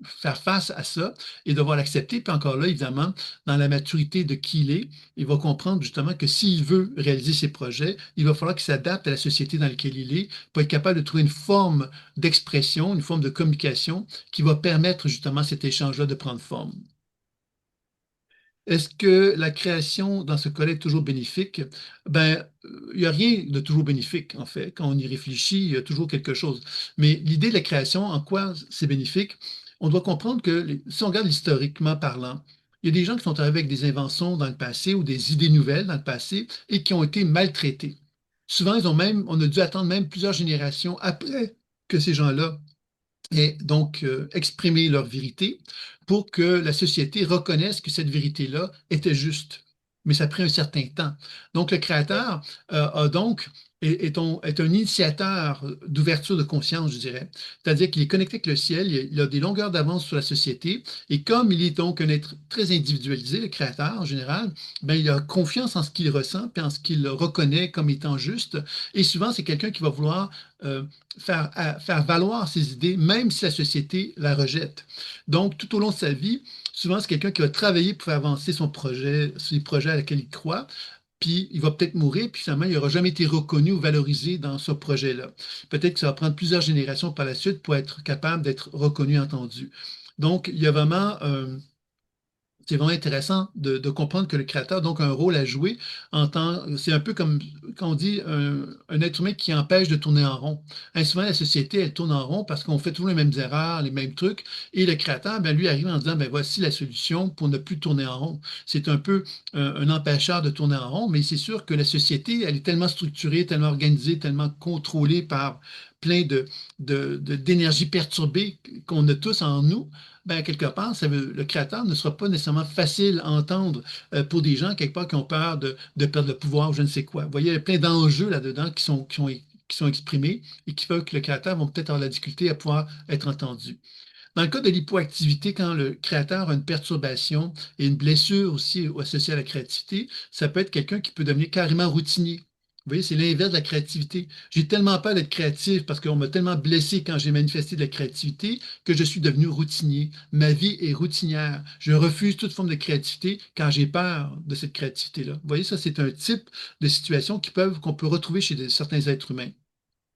faire face à ça et devoir l'accepter. Puis encore là, évidemment, dans la maturité de qui il va comprendre justement que s'il veut réaliser ses projets, il va falloir qu'il s'adapte à la société dans laquelle il est pour être capable de trouver une forme d'expression, une forme de communication qui va permettre justement cet échange-là de prendre forme. Est-ce que la création, dans ce cas-là, est toujours bénéfique? Ben, il n'y a rien de toujours bénéfique, en fait. Quand on y réfléchit, il y a toujours quelque chose. Mais l'idée de la création, en quoi c'est bénéfique? On doit comprendre que si on regarde historiquement parlant, il y a des gens qui sont arrivés avec des inventions dans le passé ou des idées nouvelles dans le passé et qui ont été maltraités. Souvent, on a dû attendre même plusieurs générations après que ces gens-là et donc exprimer leur vérité pour que la société reconnaisse que cette vérité-là était juste. Mais ça a pris un certain temps. Donc le créateur a donc est un initiateur d'ouverture de conscience, je dirais. C'est-à-dire qu'il est connecté avec le ciel, il a des longueurs d'avance sur la société, et comme il est donc un être très individualisé, le créateur en général, ben, il a confiance en ce qu'il ressent, puis en ce qu'il reconnaît comme étant juste. Et souvent, c'est quelqu'un qui va vouloir euh, faire valoir ses idées, même si la société la rejette. Donc, tout au long de sa vie, souvent, c'est quelqu'un qui va travailler pour faire avancer son projet, ses projets à laquelle il croit, puis il va peut-être mourir, puis finalement, il n'aura jamais été reconnu ou valorisé dans ce projet-là. Peut-être que ça va prendre plusieurs générations par la suite pour être capable d'être reconnu, entendu. Donc, il y a vraiment c'est vraiment intéressant de comprendre que le créateur donc a un rôle à jouer c'est un peu comme quand on dit un être humain qui empêche de tourner en rond. Hein, souvent, la société, elle tourne en rond parce qu'on fait toujours les mêmes erreurs, les mêmes trucs, et le créateur, ben, lui, arrive en disant, ben, voici la solution pour ne plus tourner en rond. C'est un peu un empêcheur de tourner en rond, mais c'est sûr que la société, elle est tellement structurée, tellement organisée, tellement contrôlée par plein d'énergie perturbée qu'on a tous en nous, ben, quelque part, le créateur ne sera pas nécessairement facile à entendre pour des gens, quelque part, qui ont peur de perdre le pouvoir ou je ne sais quoi. Vous voyez, il y a plein d'enjeux là-dedans qui sont exprimés et qui font que le créateur va peut-être avoir la difficulté à pouvoir être entendu. Dans le cas de l'hypoactivité, quand le créateur a une perturbation et une blessure aussi associée à la créativité, ça peut être quelqu'un qui peut devenir carrément routinier. Vous voyez, c'est l'inverse de la créativité. J'ai tellement peur d'être créatif parce qu'on m'a tellement blessé quand j'ai manifesté de la créativité que je suis devenu routinier. Ma vie est routinière. Je refuse toute forme de créativité quand j'ai peur de cette créativité-là. Vous voyez, ça, c'est un type de situation qu'on peut retrouver chez certains êtres humains.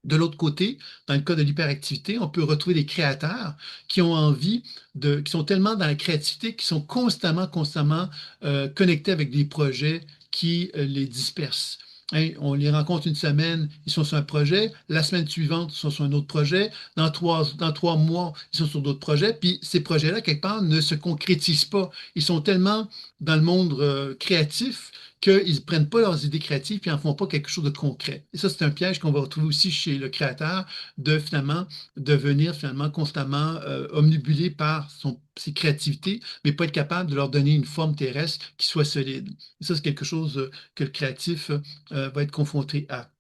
De l'autre côté, dans le cas de l'hyperactivité, on peut retrouver des créateurs qui ont envie qui sont tellement dans la créativité, qui sont constamment connectés avec des projets qui les dispersent. Hein, on les rencontre une semaine, ils sont sur un projet. La semaine suivante, ils sont sur un autre projet. Dans 3 mois, ils sont sur d'autres projets. Puis ces projets-là, quelque part, ne se concrétisent pas. Ils sont tellement dans le monde créatif qu'ils ne prennent pas leurs idées créatives et n'en font pas quelque chose de concret. Et ça, c'est un piège qu'on va retrouver aussi chez le créateur de finalement devenir finalement constamment omnibulé par ses créativités, mais pas être capable de leur donner une forme terrestre qui soit solide. Et ça, c'est quelque chose que le créatif va être confronté à.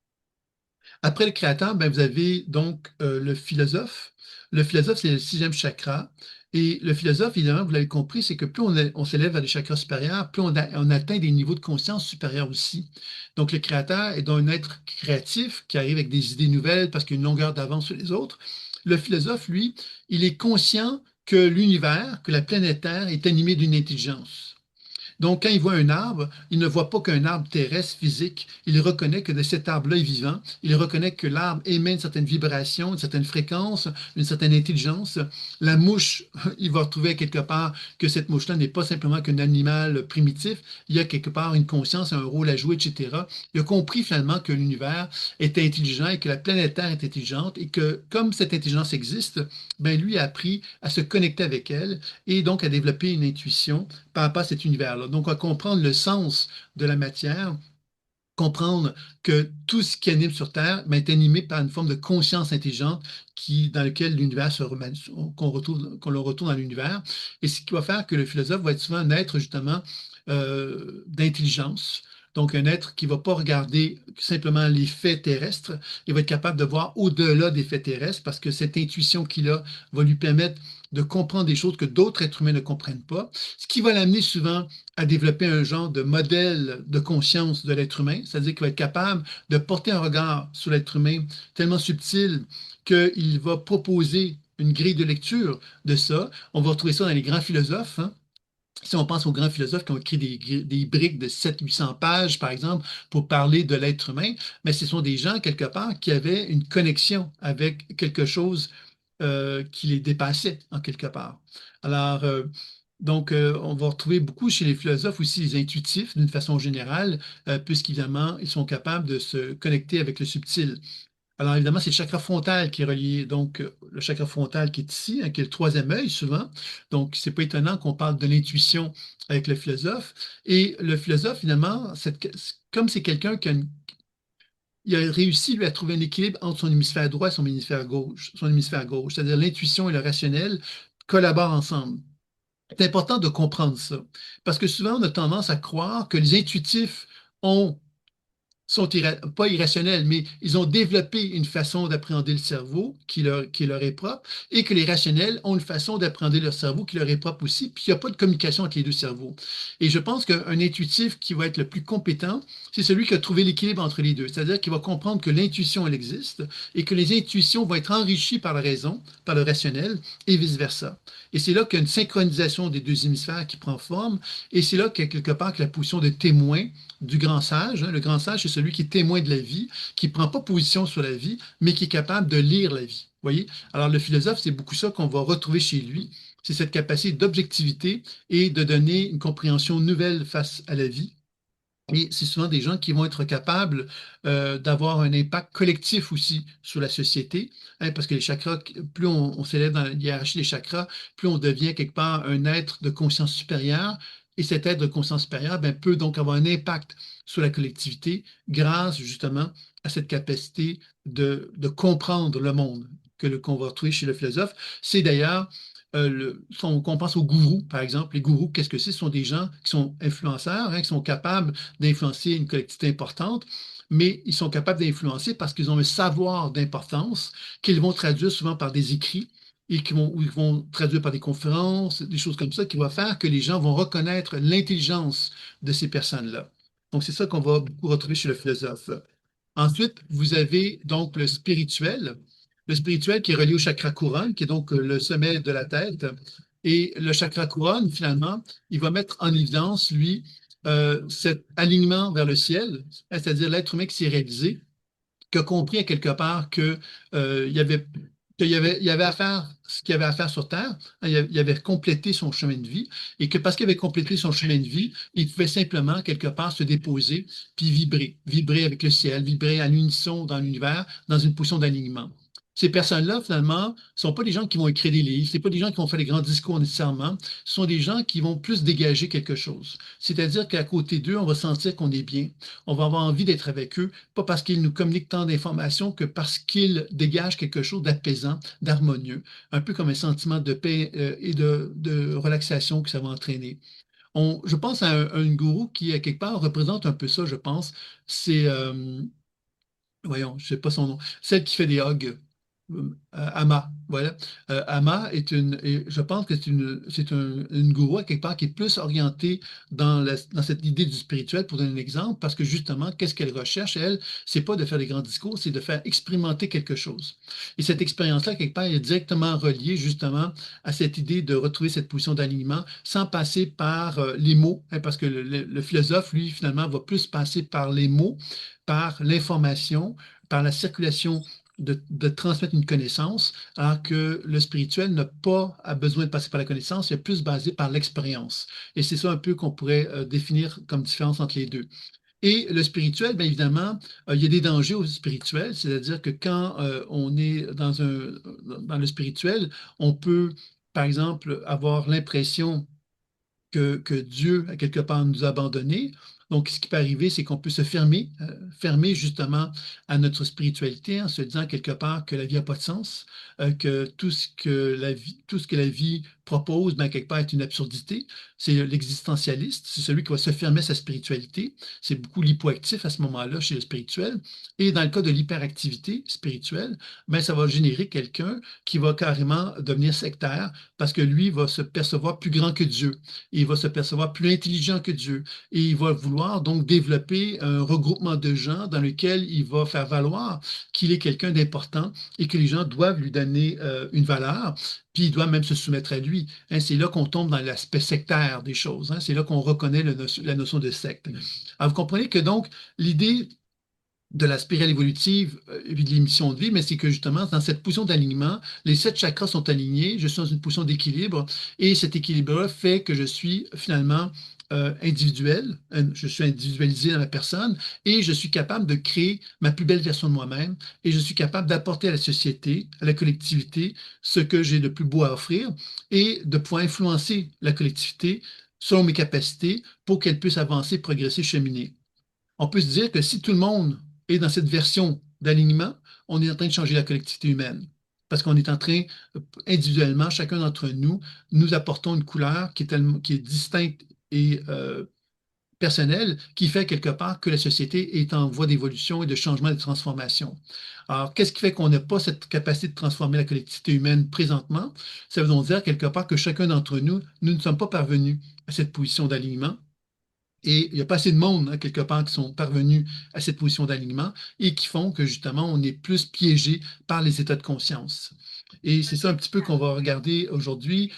Après le créateur, ben, vous avez donc le philosophe. Le philosophe, c'est le sixième chakra. Et le philosophe, évidemment, vous l'avez compris, c'est que plus on s'élève vers les chakras supérieurs, plus on atteint des niveaux de conscience supérieurs aussi. Donc, le créateur est donc un être créatif qui arrive avec des idées nouvelles parce qu'il a une longueur d'avance sur les autres. Le philosophe, lui, il est conscient que l'univers, que la planète Terre est animée d'une intelligence. Donc, quand il voit un arbre, il ne voit pas qu'un arbre terrestre physique. Il reconnaît que de cet arbre-là est vivant. Il reconnaît que l'arbre émet une certaine vibration, une certaine fréquence, une certaine intelligence. La mouche, il va retrouver quelque part que cette mouche-là n'est pas simplement qu'un animal primitif. Il y a quelque part une conscience, un rôle à jouer, etc. Il a compris finalement que l'univers est intelligent et que la planète Terre est intelligente et que comme cette intelligence existe, ben lui a appris à se connecter avec elle et donc à développer une intuition par rapport à cet univers-là. Donc, à comprendre le sens de la matière, comprendre que tout ce qui anime sur Terre ben, est animé par une forme de conscience intelligente dans lequel l'univers qu'on le retrouve dans l'univers. Et ce qui va faire que le philosophe va être souvent un être justement d'intelligence. Donc, un être qui ne va pas regarder simplement les faits terrestres, il va être capable de voir au-delà des faits terrestres parce que cette intuition qu'il a va lui permettre de comprendre des choses que d'autres êtres humains ne comprennent pas, ce qui va l'amener souvent à développer un genre de modèle de conscience de l'être humain, c'est-à-dire qu'il va être capable de porter un regard sur l'être humain tellement subtil qu'il va proposer une grille de lecture de ça. On va retrouver ça dans les grands philosophes. Hein. Si on pense aux grands philosophes qui ont écrit des briques de 700-800 pages, par exemple, pour parler de l'être humain, mais ce sont des gens, quelque part, qui avaient une connexion avec quelque chose qui les dépassait, en quelque part. Alors, Donc, on va retrouver beaucoup chez les philosophes aussi les intuitifs d'une façon générale, puisqu'évidemment, ils sont capables de se connecter avec le subtil. Alors évidemment, c'est le chakra frontal qui est relié, donc le chakra frontal qui est ici, hein, qui est le troisième œil souvent. Donc, c'est pas étonnant qu'on parle de l'intuition avec le philosophe. Et le philosophe, finalement, comme c'est quelqu'un il a réussi, lui, à trouver un équilibre entre son hémisphère droit et son hémisphère gauche, c'est-à-dire l'intuition et le rationnel collaborent ensemble. C'est important de comprendre ça, parce que souvent, on a tendance à croire que les intuitifs ont sont pas irrationnels, mais ils ont développé une façon d'appréhender le cerveau qui leur est propre, et que les rationnels ont une façon d'appréhender leur cerveau qui leur est propre aussi, puis il n'y a pas de communication entre les deux cerveaux. Et je pense qu'un intuitif qui va être le plus compétent, c'est celui qui a trouvé l'équilibre entre les deux, c'est-à-dire qu'il va comprendre que l'intuition, elle existe, et que les intuitions vont être enrichies par la raison, par le rationnel, et vice-versa. Et c'est là qu'il y a une synchronisation des deux hémisphères qui prend forme, et c'est là qu'il y a quelque part que la position de témoin du grand sage, hein. Le grand sage, c'est celui qui est témoin de la vie, qui ne prend pas position sur la vie, mais qui est capable de lire la vie. Voyez? Alors, le philosophe, c'est beaucoup ça qu'on va retrouver chez lui. C'est cette capacité d'objectivité et de donner une compréhension nouvelle face à la vie. Et c'est souvent des gens qui vont être capables d'avoir un impact collectif aussi sur la société, hein, parce que les chakras, plus on s'élève dans la hiérarchie des chakras, plus on devient quelque part un être de conscience supérieure. Et cet être de conscience supérieure ben, peut donc avoir un impact sur la collectivité grâce justement à cette capacité de comprendre le monde qu'on va retrouver chez le philosophe. C'est d'ailleurs qu'on pense aux gourous, par exemple. Les gourous, qu'est-ce que c'est? Ce sont des gens qui sont influenceurs, hein, qui sont capables d'influencer une collectivité importante, mais ils sont capables d'influencer parce qu'ils ont un savoir d'importance qu'ils vont traduire souvent par des écrits ou ils vont traduire par des conférences, des choses comme ça, qui vont faire que les gens vont reconnaître l'intelligence de ces personnes-là. Donc, c'est ça qu'on va beaucoup retrouver chez le philosophe. Ensuite, vous avez donc le spirituel qui est relié au chakra couronne, qui est donc le sommet de la tête. Et le chakra couronne, finalement, il va mettre en évidence, lui, cet alignement vers le ciel, hein, c'est-à-dire l'être humain qui s'est réalisé, qui a compris à quelque part que, il y avait, il y avait à faire ce qu'il y avait à faire sur Terre, hein, il avait complété son chemin de vie, et que parce qu'il avait complété son chemin de vie, il pouvait simplement quelque part se déposer, puis vibrer avec le ciel, vibrer à l'unisson dans l'univers, dans une position d'alignement. Ces personnes-là, finalement, ne sont pas des gens qui vont écrire des livres, ce pas des gens qui vont faire des grands discours nécessairement, ce sont des gens qui vont plus dégager quelque chose. C'est-à-dire qu'à côté d'eux, on va sentir qu'on est bien, on va avoir envie d'être avec eux, pas parce qu'ils nous communiquent tant d'informations que parce qu'ils dégagent quelque chose d'apaisant, d'harmonieux, un peu comme un sentiment de paix et de relaxation que ça va entraîner. Je pense à un gourou qui, à quelque part, représente un peu ça, je pense. C'est, voyons, je sais pas son nom, celle qui fait des hugs. Ama, voilà. Ama je pense que une gourou à quelque part qui est plus orientée dans cette idée du spirituel, pour donner un exemple, parce que justement, qu'est-ce qu'elle recherche, elle, c'est pas de faire des grands discours, c'est de faire expérimenter quelque chose. Et cette expérience-là, quelque part, est directement reliée justement à cette idée de retrouver cette position d'alignement sans passer par les mots, hein, parce que le philosophe, lui, finalement, va plus passer par les mots, par l'information, par la circulation de transmettre une connaissance, alors que le spirituel n'a pas besoin de passer par la connaissance, il est plus basé par l'expérience. Et c'est ça un peu qu'on pourrait définir comme différence entre les deux. Et le spirituel, bien évidemment, il y a des dangers au spirituel, c'est-à-dire que quand on est dans le spirituel, on peut, par exemple, avoir l'impression que Dieu, à quelque part, nous a abandonnés. Donc, ce qui peut arriver, c'est qu'on peut se fermer justement à notre spiritualité en se disant quelque part que la vie n'a pas de sens, que tout ce que la vie propose, ben, quelque part, est une absurdité. C'est l'existentialiste, c'est celui qui va se fermer à sa spiritualité. C'est beaucoup l'hypoactif à ce moment-là chez le spirituel. Et dans le cas de l'hyperactivité spirituelle, ben, ça va générer quelqu'un qui va carrément devenir sectaire parce que lui va se percevoir plus grand que Dieu, il va se percevoir plus intelligent que Dieu et il va vouloir donc développer un regroupement de gens dans lequel il va faire valoir qu'il est quelqu'un d'important et que les gens doivent lui donner une valeur, puis il doit même se soumettre à lui. Hein, c'est là qu'on tombe dans l'aspect sectaire des choses. Hein, c'est là qu'on reconnaît la notion de secte. Alors vous comprenez que donc l'idée de la spirale évolutive et de l'émission de vie, mais c'est que justement, dans cette position d'alignement, les 7 chakras sont alignés, je suis dans une position d'équilibre, et cet équilibre-là fait que je suis finalement individuel, je suis individualisé dans ma personne, et je suis capable de créer ma plus belle version de moi-même, et je suis capable d'apporter à la société, à la collectivité, ce que j'ai de plus beau à offrir, et de pouvoir influencer la collectivité selon mes capacités pour qu'elle puisse avancer, progresser, cheminer. On peut se dire que si tout le monde est dans cette version d'alignement, on est en train de changer la collectivité humaine. Parce qu'on est en train, individuellement, chacun d'entre nous, nous apportons une couleur qui est distincte et personnelle, qui fait quelque part que la société est en voie d'évolution et de changement et de transformation. Alors, qu'est-ce qui fait qu'on n'a pas cette capacité de transformer la collectivité humaine présentement? Ça veut donc dire quelque part que chacun d'entre nous, nous ne sommes pas parvenus à cette position d'alignement et il n'y a pas assez de monde, hein, quelque part, qui sont parvenus à cette position d'alignement et qui font que, justement, on est plus piégé par les états de conscience. Et c'est ça un petit peu qu'on va regarder aujourd'hui.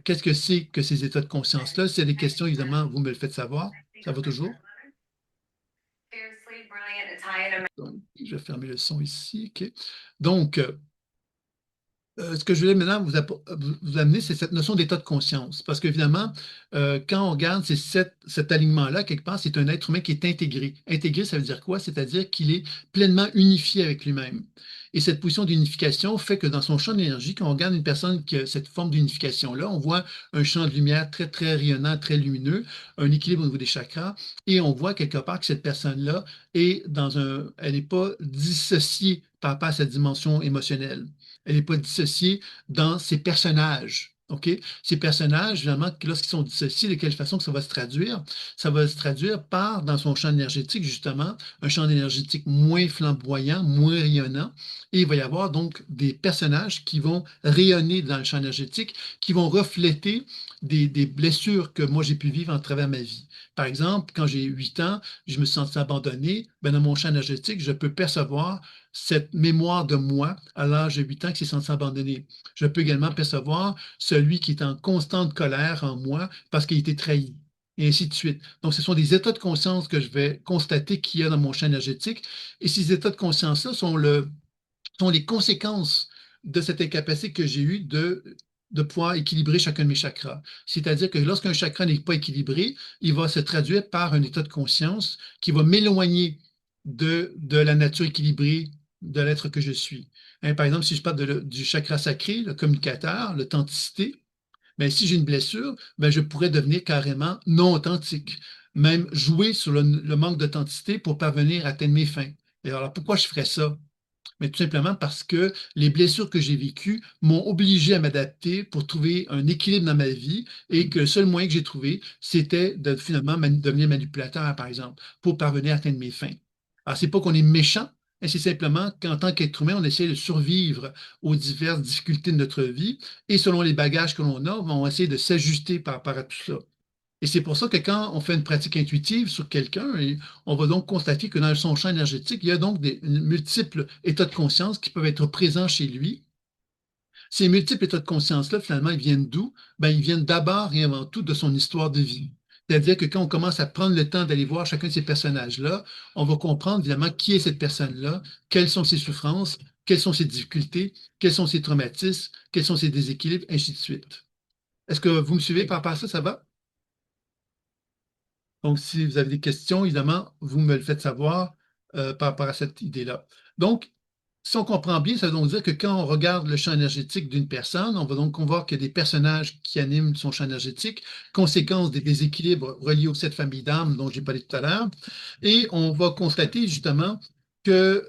Qu'est-ce que c'est que ces états de conscience-là? S'il y a des questions, évidemment, vous me le faites savoir. Ça va toujours. Donc, je vais fermer le son ici. OK. Donc, ce que je voulais maintenant vous amener, c'est cette notion d'état de conscience. Parce qu'évidemment, quand on regarde cet alignement-là, quelque part, c'est un être humain qui est intégré. Intégré, ça veut dire quoi? C'est-à-dire qu'il est pleinement unifié avec lui-même. Et cette position d'unification fait que dans son champ d'énergie, quand on regarde une personne qui a cette forme d'unification-là, on voit un champ de lumière très, très rayonnant, très lumineux, un équilibre au niveau des chakras, et on voit quelque part que cette personne-là elle n'est pas dissociée par rapport à sa dimension émotionnelle. Elle n'est pas dissociée dans ses personnages. OK? Ces personnages, finalement, lorsqu'ils sont dissociés, de quelle façon que ça va se traduire? Ça va se traduire par, dans son champ énergétique, justement, un champ énergétique moins flamboyant, moins rayonnant. Et il va y avoir donc des personnages qui vont rayonner dans le champ énergétique, qui vont refléter des blessures que moi j'ai pu vivre en travers ma vie. Par exemple, quand j'ai 8 ans, je me suis senti abandonné. Ben, dans mon champ énergétique, je peux percevoir cette mémoire de moi à l'âge de 8 ans qui s'est senti abandonné. Je peux également percevoir celui qui est en constante colère en moi parce qu'il a été trahi, et ainsi de suite. Donc, ce sont des états de conscience que je vais constater qu'il y a dans mon champ énergétique. Et ces états de conscience-là sont les conséquences de cette incapacité que j'ai eue de pouvoir équilibrer chacun de mes chakras. C'est-à-dire que lorsqu'un chakra n'est pas équilibré, il va se traduire par un état de conscience qui va m'éloigner de la nature équilibrée de l'être que je suis. Hein, par exemple, si je parle du chakra sacré, le communicateur, l'authenticité, ben, si j'ai une blessure, ben, je pourrais devenir carrément non authentique, même jouer sur le manque d'authenticité pour parvenir à atteindre mes fins. Et alors, pourquoi je ferais ça? Mais tout simplement parce que les blessures que j'ai vécues m'ont obligé à m'adapter pour trouver un équilibre dans ma vie et que le seul moyen que j'ai trouvé, c'était de finalement devenir manipulateur, par exemple, pour parvenir à atteindre mes fins. Alors, c'est pas qu'on est méchant, mais c'est simplement qu'en tant qu'être humain, on essaie de survivre aux diverses difficultés de notre vie et selon les bagages que l'on a, on va essayer de s'ajuster par rapport à tout ça. Et c'est pour ça que quand on fait une pratique intuitive sur quelqu'un, on va donc constater que dans son champ énergétique, il y a donc des multiples états de conscience qui peuvent être présents chez lui. Ces multiples états de conscience-là, finalement, ils viennent d'où? Ben, ils viennent d'abord et avant tout de son histoire de vie. C'est-à-dire que quand on commence à prendre le temps d'aller voir chacun de ces personnages-là, on va comprendre évidemment qui est cette personne-là, quelles sont ses souffrances, quelles sont ses difficultés, quels sont ses traumatismes, quels sont ses déséquilibres, ainsi de suite. Est-ce que vous me suivez par rapport à ça? Ça va? Donc, si vous avez des questions, évidemment, vous me le faites savoir par rapport à cette idée-là. Donc, si on comprend bien, ça veut donc dire que quand on regarde le champ énergétique d'une personne, on va donc voir qu'il y a des personnages qui animent son champ énergétique, conséquence des déséquilibres reliés aux 7 familles d'âmes dont j'ai parlé tout à l'heure, et on va constater justement que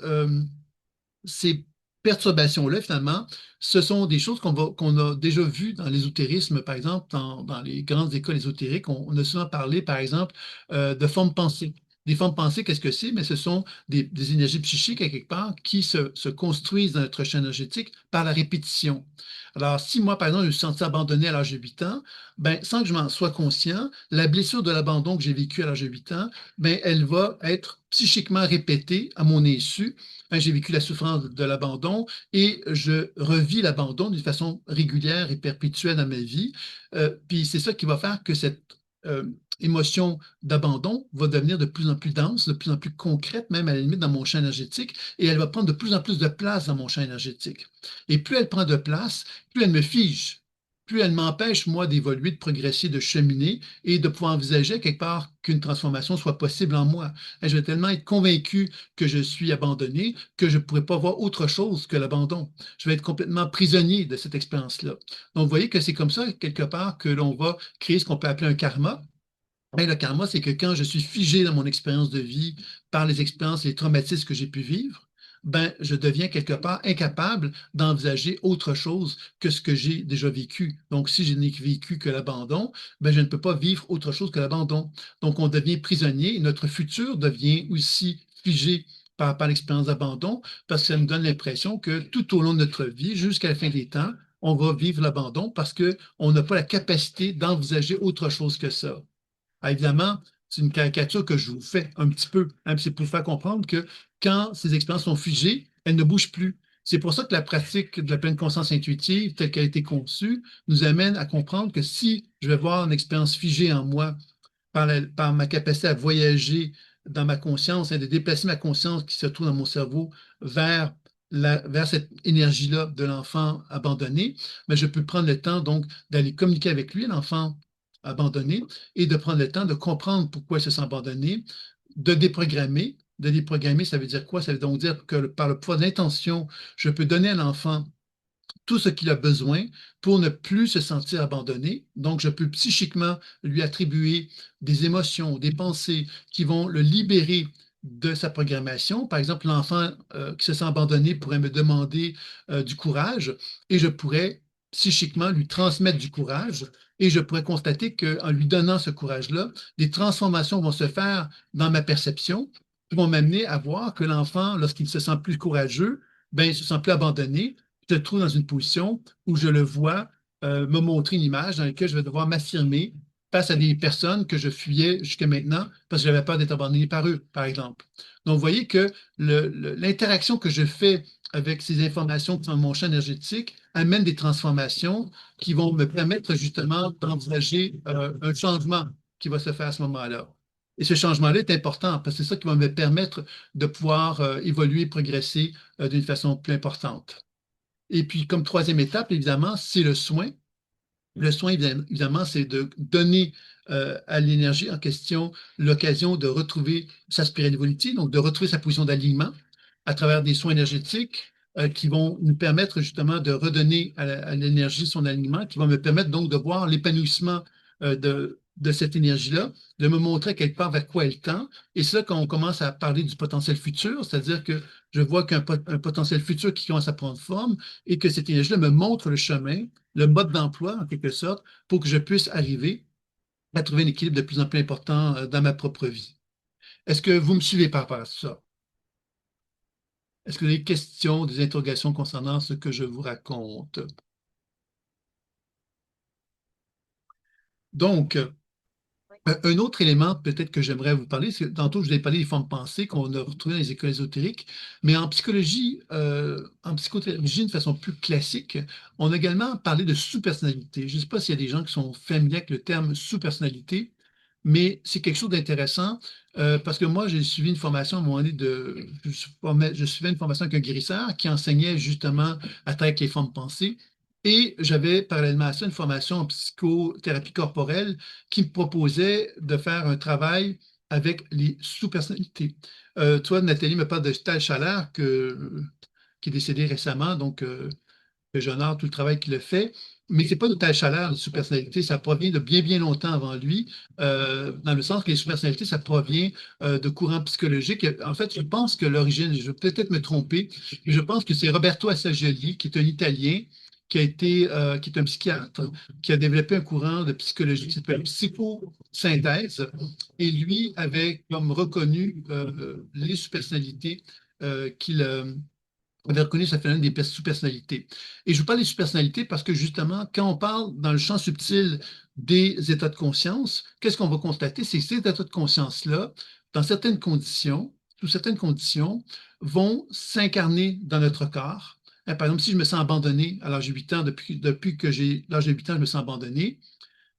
ces perturbations-là, finalement, ce sont des choses qu'on a déjà vues dans l'ésotérisme, par exemple, dans les grandes écoles ésotériques. On a souvent parlé, par exemple, de formes pensées. Des formes pensées, qu'est-ce que c'est? Mais ce sont des énergies psychiques, à quelque part, qui se construisent dans notre champ énergétique par la répétition. Alors, si moi, par exemple, je me suis senti abandonné à l'âge de 8 ans, ben, sans que je m'en sois conscient, la blessure de l'abandon que j'ai vécue à l'âge de 8 ans, ben, elle va être psychiquement répétée à mon insu. Hein, j'ai vécu la souffrance de l'abandon et je revis l'abandon d'une façon régulière et perpétuelle dans ma vie. Puis c'est ça qui va faire que cette euh, émotion d'abandon va devenir de plus en plus dense, de plus en plus concrète, même à la limite dans mon champ énergétique, et elle va prendre de plus en plus de place dans mon champ énergétique. Et plus elle prend de place, plus elle me fige, plus elle m'empêche, moi, d'évoluer, de progresser, de cheminer et de pouvoir envisager quelque part qu'une transformation soit possible en moi. Et je vais tellement être convaincu que je suis abandonné que je ne pourrai pas voir autre chose que l'abandon. Je vais être complètement prisonnier de cette expérience-là. Donc, vous voyez que c'est comme ça, quelque part, que l'on va créer ce qu'on peut appeler un karma. Et le karma, c'est que quand je suis figé dans mon expérience de vie par les expériences et les traumatismes que j'ai pu vivre, ben, je deviens quelque part incapable d'envisager autre chose que ce que j'ai déjà vécu. Donc, si je n'ai vécu que l'abandon, ben, je ne peux pas vivre autre chose que l'abandon. Donc, on devient prisonnier et notre futur devient aussi figé par l'expérience d'abandon parce que ça nous donne l'impression que tout au long de notre vie, jusqu'à la fin des temps, on va vivre l'abandon parce qu'on n'a pas la capacité d'envisager autre chose que ça. Ah, évidemment, c'est une caricature que je vous fais un petit peu, hein, c'est pour vous faire comprendre que quand ces expériences sont figées, elles ne bougent plus. C'est pour ça que la pratique de la pleine conscience intuitive, telle qu'elle a été conçue, nous amène à comprendre que si je vais voir une expérience figée en moi par ma capacité à voyager dans ma conscience et de déplacer ma conscience qui se trouve dans mon cerveau vers, vers cette énergie-là de l'enfant abandonné, mais je peux prendre le temps donc d'aller communiquer avec lui, l'enfant abandonné, et de prendre le temps de comprendre pourquoi il se sent abandonné, de déprogrammer. De déprogrammer, ça veut dire quoi? Ça veut donc dire que par le poids de l'intention, je peux donner à l'enfant tout ce qu'il a besoin pour ne plus se sentir abandonné. Donc, je peux psychiquement lui attribuer des émotions, des pensées qui vont le libérer de sa programmation. Par exemple, l'enfant qui se sent abandonné pourrait me demander du courage et je pourrais psychiquement lui transmettre du courage et je pourrais constater qu'en lui donnant ce courage-là, des transformations vont se faire dans ma perception qui vont m'amener à voir que l'enfant, lorsqu'il se sent plus courageux, ben, il ne se sent plus abandonné, je te trouve dans une position où je le vois me montrer une image dans laquelle je vais devoir m'affirmer face à des personnes que je fuyais jusqu'à maintenant parce que j'avais peur d'être abandonné par eux, par exemple. Donc, vous voyez que l'interaction que je fais avec ces informations qui sont dans mon champ énergétique amène des transformations qui vont me permettre justement d'envisager un changement qui va se faire à ce moment-là. Et ce changement-là est important parce que c'est ça qui va me permettre de pouvoir évoluer, progresser d'une façon plus importante. Et puis, comme troisième étape, évidemment, c'est le soin. Le soin, évidemment, c'est de donner à l'énergie en question l'occasion de retrouver sa spiritualité, donc de retrouver sa position d'alignement à travers des soins énergétiques qui vont nous permettre justement de redonner à l'énergie son alignement, qui vont me permettre donc de voir l'épanouissement de cette énergie-là, de me montrer quelque part vers quoi elle tend. Et c'est là qu'on commence à parler du potentiel futur, c'est-à-dire que je vois un potentiel futur qui commence à prendre forme et que cette énergie-là me montre le chemin, le mode d'emploi, en quelque sorte, pour que je puisse arriver à trouver un équilibre de plus en plus important dans ma propre vie. Est-ce que vous me suivez par rapport à ça? Est-ce que vous avez des questions, des interrogations concernant ce que je vous raconte? Donc, un autre élément peut-être que j'aimerais vous parler, c'est que tantôt je vous ai parlé des formes pensées qu'on a retrouvées dans les écoles ésotériques, mais en psychologie de façon plus classique, on a également parlé de sous-personnalité. Je ne sais pas s'il y a des gens qui sont familiers avec le terme sous-personnalité, mais c'est quelque chose d'intéressant parce que moi, j'ai suivi une formation à un moment donné je suivais une formation avec un guérisseur qui enseignait justement à travers les formes pensées. Et j'avais parallèlement à ça une formation en psychothérapie corporelle qui me proposait de faire un travail avec les sous-personnalités. Toi, Nathalie me parle de Tal Chalard qui est décédé récemment, donc que j'honore tout le travail qu'il a fait. Mais c'est pas de Tal Chalard, les sous-personnalités, ça provient de bien, bien longtemps avant lui, dans le sens que les sous-personnalités, ça provient de courants psychologiques. En fait, je pense que l'origine, je vais peut-être me tromper, mais je pense que c'est Roberto Assagioli, qui est un Italien, qui est un psychiatre, qui a développé un courant de psychologie qui s'appelle psychosynthèse, et lui avait comme reconnu les sous-personnalités qu'il avait reconnu ce phénomène des sous-personnalités. Et je vous parle des sous-personnalités parce que justement, quand on parle dans le champ subtil des états de conscience, qu'est-ce qu'on va constater? C'est que ces états de conscience-là, dans certaines conditions, sous certaines conditions, vont s'incarner dans notre corps. Par exemple, si je me sens abandonné à l'âge de 8 ans, depuis que j'ai l'âge de 8 ans, je me sens abandonné,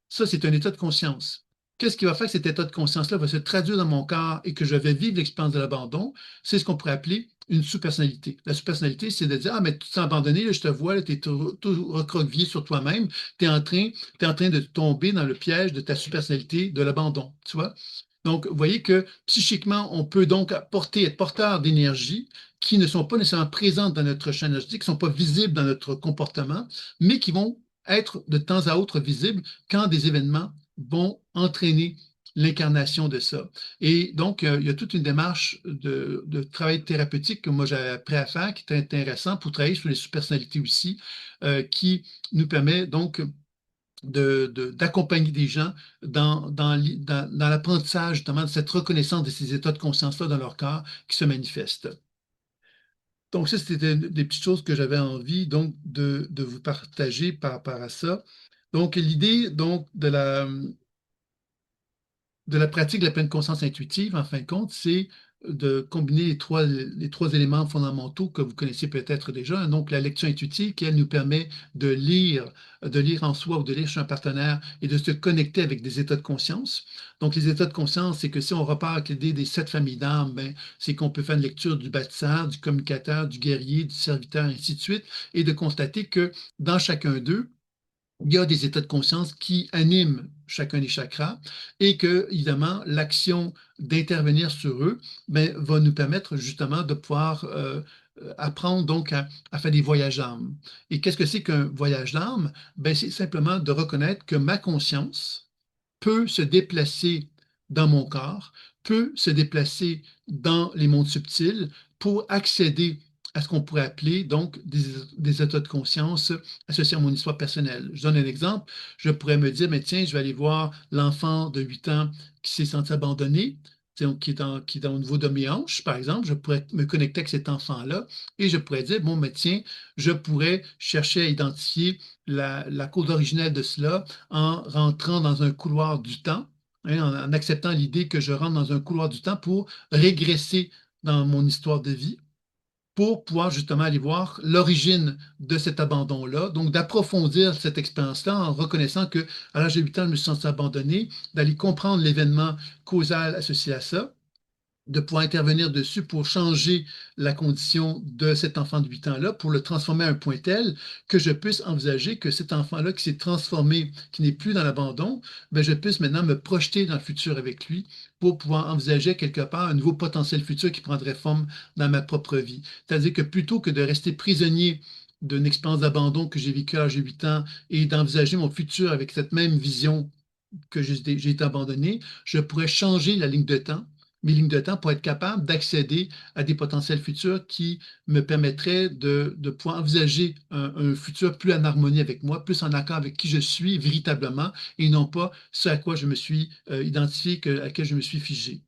ça, c'est un état de conscience. qu'est-ce qui va faire que cet état de conscience-là va se traduire dans mon corps et que je vais vivre l'expérience de l'abandon? C'est ce qu'on pourrait appeler une sous-personnalité. La sous-personnalité, c'est de dire, ah, mais tu t'es abandonné, là, je te vois, tu es tout recroquevillé sur toi-même, t'es en train de tomber dans le piège de ta sous-personnalité, de l'abandon, tu vois? Donc, vous voyez que psychiquement, on peut donc être porteur d'énergie qui ne sont pas nécessairement présentes dans notre champ énergétique, qui ne sont pas visibles dans notre comportement, mais qui vont être de temps à autre visibles quand des événements vont entraîner l'incarnation de ça. Et donc, il y a toute une démarche de travail thérapeutique que moi j'ai appris à faire, qui est intéressant pour travailler sur les sous-personnalités aussi, qui nous permet donc d'accompagner des gens dans l'apprentissage justement de cette reconnaissance de ces états de conscience-là dans leur corps qui se manifestent. Donc, ça, c'était des petites choses que j'avais envie donc de vous partager par rapport à ça. Donc, l'idée donc de la pratique de la pleine conscience intuitive, en fin de compte, c'est de combiner les trois éléments fondamentaux que vous connaissez peut-être déjà. Donc, la lecture intuitive qui, elle, nous permet de lire en soi ou de lire chez un partenaire et de se connecter avec des états de conscience. Donc, les états de conscience, c'est que si on repart avec l'idée des sept familles d'âmes, ben, c'est qu'on peut faire une lecture du bâtisseur, du communicateur, du guerrier, du serviteur, et ainsi de suite, et de constater que dans chacun d'eux, il y a des états de conscience qui animent chacun des chakras et que, évidemment, l'action d'intervenir sur eux ben, va nous permettre justement de pouvoir apprendre donc à faire des voyages d'âme. Et qu'est-ce que c'est qu'un voyage d'âme? Ben, c'est simplement de reconnaître que ma conscience peut se déplacer dans mon corps, peut se déplacer dans les mondes subtils pour accéder à ce qu'on pourrait appeler donc des états de conscience associés à mon histoire personnelle. Je donne un exemple. Je pourrais me dire, mais tiens, je vais aller voir l'enfant de 8 ans qui s'est senti abandonné, qui est au niveau de mes hanches, par exemple. Je pourrais me connecter avec cet enfant-là et je pourrais dire, bon, mais tiens, je pourrais chercher à identifier la cause originelle de cela en rentrant dans un couloir du temps, hein, en acceptant l'idée que je rentre dans un couloir du temps pour régresser dans mon histoire de vie, pour pouvoir justement aller voir l'origine de cet abandon-là, donc d'approfondir cette expérience-là en reconnaissant que à l'âge de 8 ans, je me suis senti abandonné, d'aller comprendre l'événement causal associé à ça, de pouvoir intervenir dessus pour changer la condition de cet enfant de 8 ans-là, pour le transformer à un point tel que je puisse envisager que cet enfant-là qui s'est transformé, qui n'est plus dans l'abandon, ben, je puisse maintenant me projeter dans le futur avec lui pour pouvoir envisager quelque part un nouveau potentiel futur qui prendrait forme dans ma propre vie. C'est-à-dire que plutôt que de rester prisonnier d'une expérience d'abandon que j'ai vécue à l'âge de 8 ans et d'envisager mon futur avec cette même vision que j'ai été abandonné, je pourrais changer la ligne de temps, mes lignes de temps, pour être capable d'accéder à des potentiels futurs qui me permettraient de pouvoir envisager un futur plus en harmonie avec moi, plus en accord avec qui je suis véritablement et non pas ce à quoi je me suis identifié, à quel je me suis figé.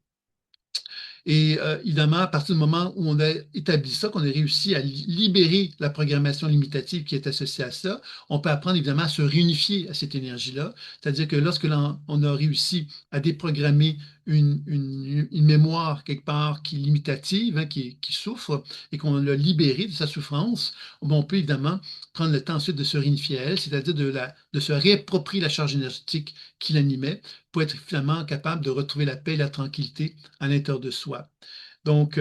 Et évidemment, à partir du moment où on a établi ça, qu'on a réussi à libérer la programmation limitative qui est associée à ça, on peut apprendre évidemment à se réunifier à cette énergie-là. C'est-à-dire que lorsque on a réussi à déprogrammer une mémoire quelque part qui est limitative, hein, qui souffre, et qu'on l'a libérée de sa souffrance, bon, on peut évidemment prendre le temps ensuite de se réunifier à elle, c'est-à-dire de se réapproprier la charge énergétique qui l'animait pour être finalement capable de retrouver la paix et la tranquillité à l'intérieur de soi. Donc,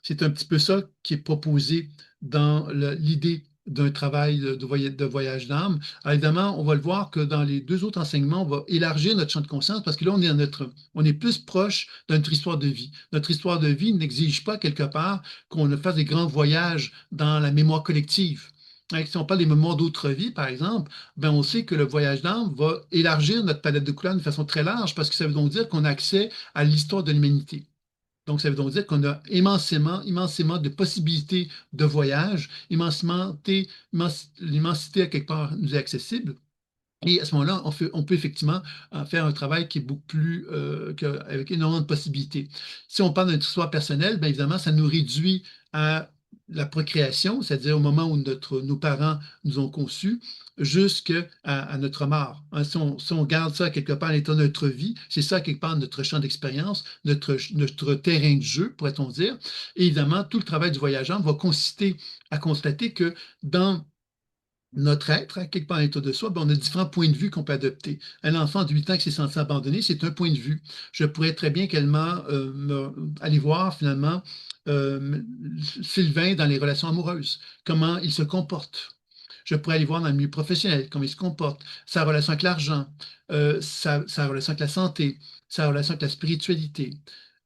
c'est un petit peu ça qui est proposé dans l'idée d'un travail de voyage d'âme. Alors, évidemment, on va le voir que dans les deux autres enseignements, on va élargir notre champ de conscience parce que là, on est plus proche de notre histoire de vie. Notre histoire de vie n'exige pas quelque part qu'on fasse des grands voyages dans la mémoire collective. Hein, si on parle des mémoires d'autres vies, par exemple, ben on sait que le voyage d'âme va élargir notre palette de couleurs de façon très large parce que ça veut donc dire qu'on a accès à l'histoire de l'humanité. Donc, ça veut donc dire qu'on a immensément de possibilités de voyage, l'immensité à quelque part nous est accessible. Et à ce moment-là, on peut effectivement faire un travail qui est beaucoup plus, avec énormément de possibilités. Si on parle de notre histoire personnelle, bien évidemment, ça nous réduit à la procréation, c'est-à-dire au moment où nos parents nous ont conçus, jusqu'à à notre mort. Hein, si on garde ça quelque part à l'état de notre vie, c'est ça quelque part notre champ d'expérience, notre terrain de jeu, pourrait-on dire. Et évidemment, tout le travail du voyageur va consister à constater que dans notre être, à quelque part à l'intérieur de soi, ben, on a différents points de vue qu'on peut adopter. Un enfant de 8 ans qui s'est senti abandonné, c'est un point de vue. Je pourrais très bien également aller voir finalement euh, Sylvain dans les relations amoureuses, comment il se comporte. Je pourrais aller voir dans le milieu professionnel comment il se comporte, sa relation avec l'argent, sa relation avec la santé, sa relation avec la spiritualité.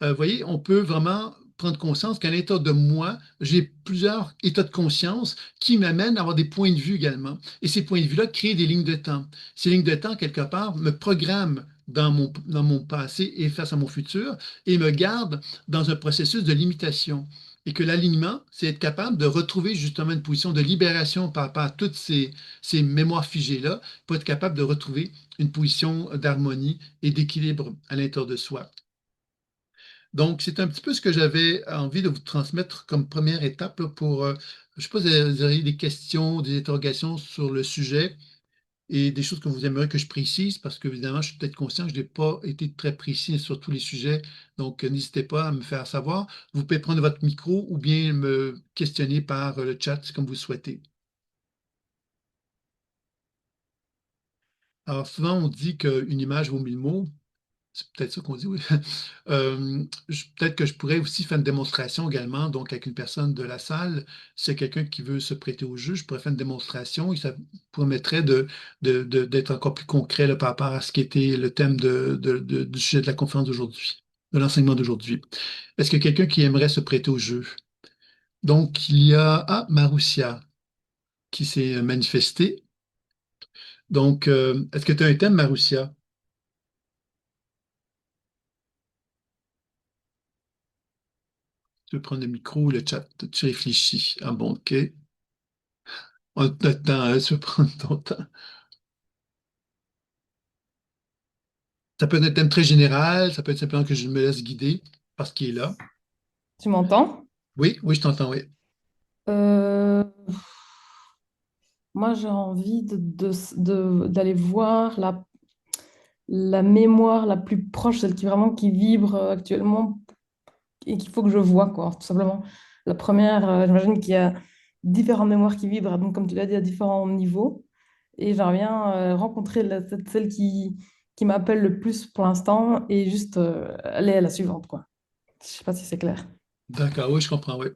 Vous voyez, on peut vraiment prendre conscience qu'à l'intérieur de moi, j'ai plusieurs états de conscience qui m'amènent à avoir des points de vue également. Et ces points de vue-là créent des lignes de temps. Ces lignes de temps, quelque part, me programment dans mon passé et face à mon futur et me gardent dans un processus de limitation. Et que l'alignement, c'est être capable de retrouver justement une position de libération par rapport à toutes ces mémoires figées-là, pour être capable de retrouver une position d'harmonie et d'équilibre à l'intérieur de soi. Donc, c'est un petit peu ce que j'avais envie de vous transmettre comme première étape là, pour, je ne sais pas si vous auriez des questions, des interrogations sur le sujet et des choses que vous aimeriez que je précise, parce qu'évidemment, je suis peut-être conscient que je n'ai pas été très précis sur tous les sujets. Donc, n'hésitez pas à me faire savoir. Vous pouvez prendre votre micro ou bien me questionner par le chat, comme vous souhaitez. Alors, souvent, on dit qu'une image vaut 1000 mots. C'est peut-être ça qu'on dit, oui. Peut-être que je pourrais aussi faire une démonstration également, donc avec une personne de la salle. Si c'est quelqu'un qui veut se prêter au jeu, je pourrais faire une démonstration et ça permettrait d'être encore plus concret là, par rapport à ce qui était le thème du sujet de la conférence d'aujourd'hui, de l'enseignement d'aujourd'hui. Est-ce qu'il y a quelqu'un qui aimerait se prêter au jeu? Donc, il y a Maroussia qui s'est manifestée. Donc, est-ce que tu as un thème, Maroussia? Tu veux prendre le micro ou le chat? Tu réfléchis. Ah bon, OK. On t'attend, hein, tu veux prendre ton temps. Ça peut être un thème très général, ça peut être simplement que je me laisse guider parce qu'il est là. Tu m'entends? Oui, oui, je t'entends, oui. Euh, Moi, j'ai envie d'aller voir la mémoire la plus proche, celle qui vraiment qui vibre actuellement et qu'il faut que je vois, quoi, tout simplement. La première, j'imagine qu'il y a différentes mémoires qui vibrent, donc comme tu l'as dit, à différents niveaux. Et j'aimerais bien rencontrer celle qui m'appelle le plus pour l'instant et juste aller à la suivante, quoi. Je sais pas si c'est clair. D'accord, oui, je comprends, oui.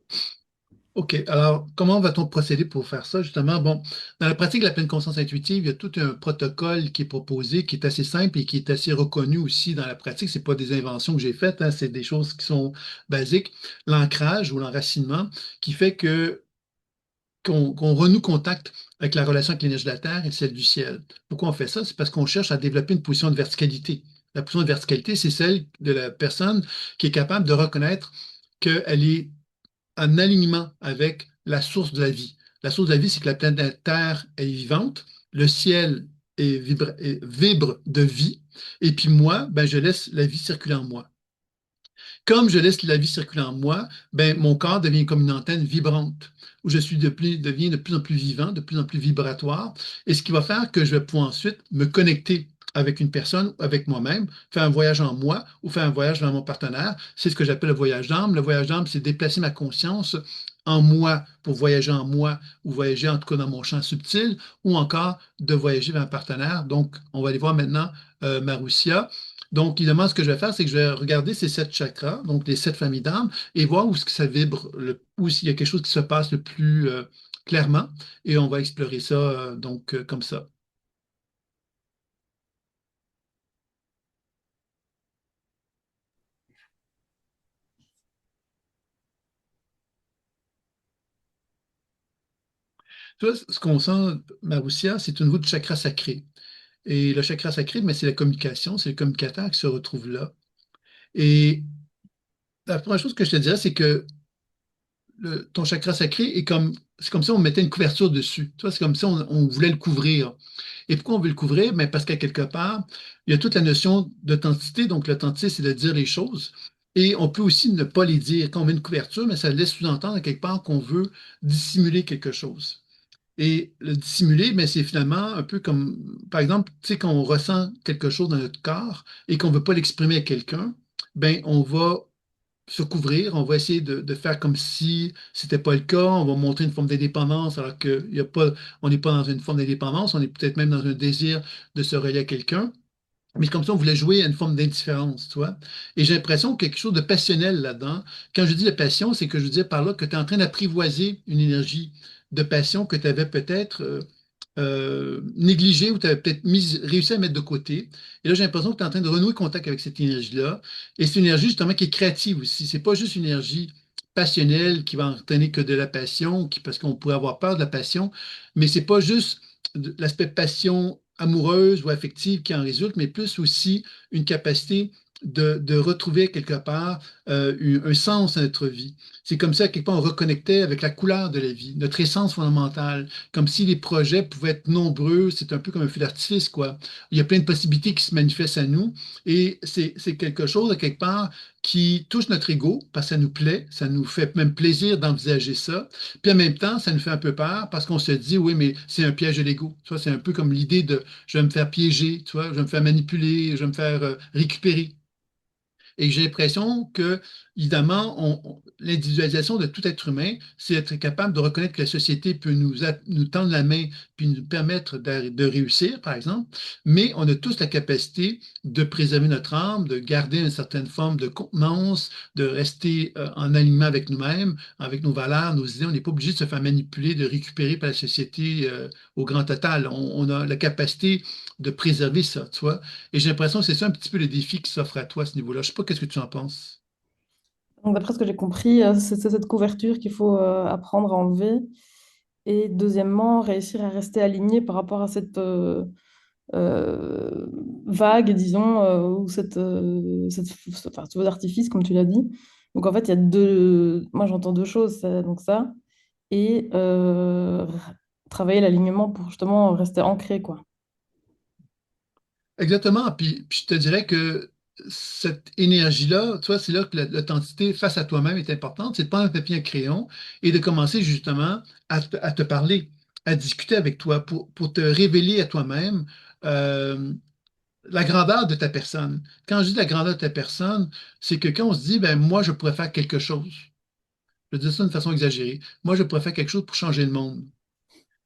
OK. Alors, comment va-t-on procéder pour faire ça, justement? Bon, dans la pratique de la pleine conscience intuitive, il y a tout un protocole qui est proposé, qui est assez simple et qui est assez reconnu aussi dans la pratique. C'est pas des inventions que j'ai faites, hein, c'est des choses qui sont basiques. L'ancrage ou l'enracinement qui fait qu'on renoue contact avec la relation avec l'énergie de la Terre et celle du ciel. Pourquoi on fait ça? C'est parce qu'on cherche à développer une position de verticalité. La position de verticalité, c'est celle de la personne qui est capable de reconnaître qu'elle est en alignement avec la source de la vie. La source de la vie, c'est que la planète Terre est vivante, le ciel vibre de vie, et puis moi, ben, je laisse la vie circuler en moi. Comme je laisse la vie circuler en moi, ben, mon corps devient comme une antenne vibrante, où deviens de plus en plus vivant, de plus en plus vibratoire, et ce qui va faire que je vais pouvoir ensuite me connecter avec une personne, avec moi-même, faire un voyage en moi ou faire un voyage vers mon partenaire. C'est ce que j'appelle le voyage d'âme. Le voyage d'âme, c'est déplacer ma conscience en moi pour voyager en moi ou voyager en tout cas dans mon champ subtil ou encore de voyager vers un partenaire. Donc, on va aller voir maintenant Marussia. Donc, évidemment, ce que je vais faire, c'est que je vais regarder ces 7 chakras, donc les 7 familles d'âmes, et voir où est-ce que ça vibre, où s'il y a quelque chose qui se passe le plus clairement. Et on va explorer ça comme ça. Tu vois, ce qu'on sent, Marussia, c'est au niveau du chakra sacré. Et le chakra sacré, mais c'est la communication, c'est le communicateur qui se retrouve là. Et la première chose que je te dirais, c'est que ton chakra sacré c'est comme si on mettait une couverture dessus. Tu vois, c'est comme si on voulait le couvrir. Et pourquoi on veut le couvrir? Mais parce qu'à quelque part, il y a toute la notion d'authenticité. Donc, l'authenticité, c'est de dire les choses. Et on peut aussi ne pas les dire. Quand on met une couverture, mais ça laisse sous-entendre à quelque part qu'on veut dissimuler quelque chose. Et le dissimuler, mais c'est finalement un peu comme, par exemple, tu sais, quand on ressent quelque chose dans notre corps et qu'on ne veut pas l'exprimer à quelqu'un, ben on va se couvrir, on va essayer de faire comme si c'était pas le cas, on va montrer une forme d'indépendance alors qu'il y a pas, on n'est pas dans une forme d'indépendance, on est peut-être même dans un désir de se relier à quelqu'un. Mais comme ça, on voulait jouer à une forme d'indifférence, tu vois. Et j'ai l'impression qu'il y a quelque chose de passionnel là-dedans. Quand je dis la passion, c'est que je veux dire par là que tu es en train d'apprivoiser une énergie de passion que tu avais peut-être négligée ou tu avais peut-être réussi à mettre de côté. Et là, j'ai l'impression que tu es en train de renouer contact avec cette énergie-là. Et c'est une énergie justement qui est créative aussi. C'est pas juste une énergie passionnelle qui va entraîner que de la passion, parce qu'on pourrait avoir peur de la passion, mais c'est pas juste l'aspect passion amoureuse ou affective qui en résulte, mais plus aussi une capacité de retrouver quelque part un sens à notre vie. C'est comme ça, quelque part, on reconnectait avec la couleur de la vie, notre essence fondamentale, comme si les projets pouvaient être nombreux, c'est un peu comme un feu d'artifice, quoi. Il y a plein de possibilités qui se manifestent à nous, et c'est quelque chose, à quelque part, qui touche notre ego, parce que ça nous plaît, ça nous fait même plaisir d'envisager ça, puis en même temps, ça nous fait un peu peur parce qu'on se dit, oui, mais c'est un piège de l'ego. Tu vois, c'est un peu comme l'idée de je vais me faire piéger, tu vois, je vais me faire manipuler, je vais me faire récupérer. Et j'ai l'impression que, évidemment, l'individualisation de tout être humain, c'est être capable de reconnaître que la société peut nous tendre la main puis nous permettre de réussir, par exemple, mais on a tous la capacité de préserver notre âme, de garder une certaine forme de contenance, de rester en alignement avec nous-mêmes, avec nos valeurs, nos idées. On n'est pas obligé de se faire manipuler, de récupérer par la société au grand total. On a la capacité de préserver ça, tu vois. Et j'ai l'impression que c'est ça un petit peu le défi qui s'offre à toi à ce niveau-là. Je sais pas qu'est-ce que tu en penses. Donc, d'après ce que j'ai compris, c'est cette couverture qu'il faut apprendre à enlever. Et deuxièmement, réussir à rester aligné par rapport à cette euh, vague, disons, ou enfin, ce feu d'artifice, comme tu l'as dit. Donc en fait, il y a deux, moi j'entends deux choses, donc ça, et travailler l'alignement pour justement rester ancré, quoi. Exactement. Puis je te dirais que cette énergie-là, tu vois, c'est là que l'authenticité face à toi-même est importante. C'est de prendre un papier et un crayon et de commencer justement à te parler, à discuter avec toi pour te révéler à toi-même euh, la grandeur de ta personne. Quand je dis la grandeur de ta personne, c'est que quand on se dit, ben moi, je pourrais faire quelque chose. Je dis ça d'une façon exagérée. Moi, je pourrais faire quelque chose pour changer le monde.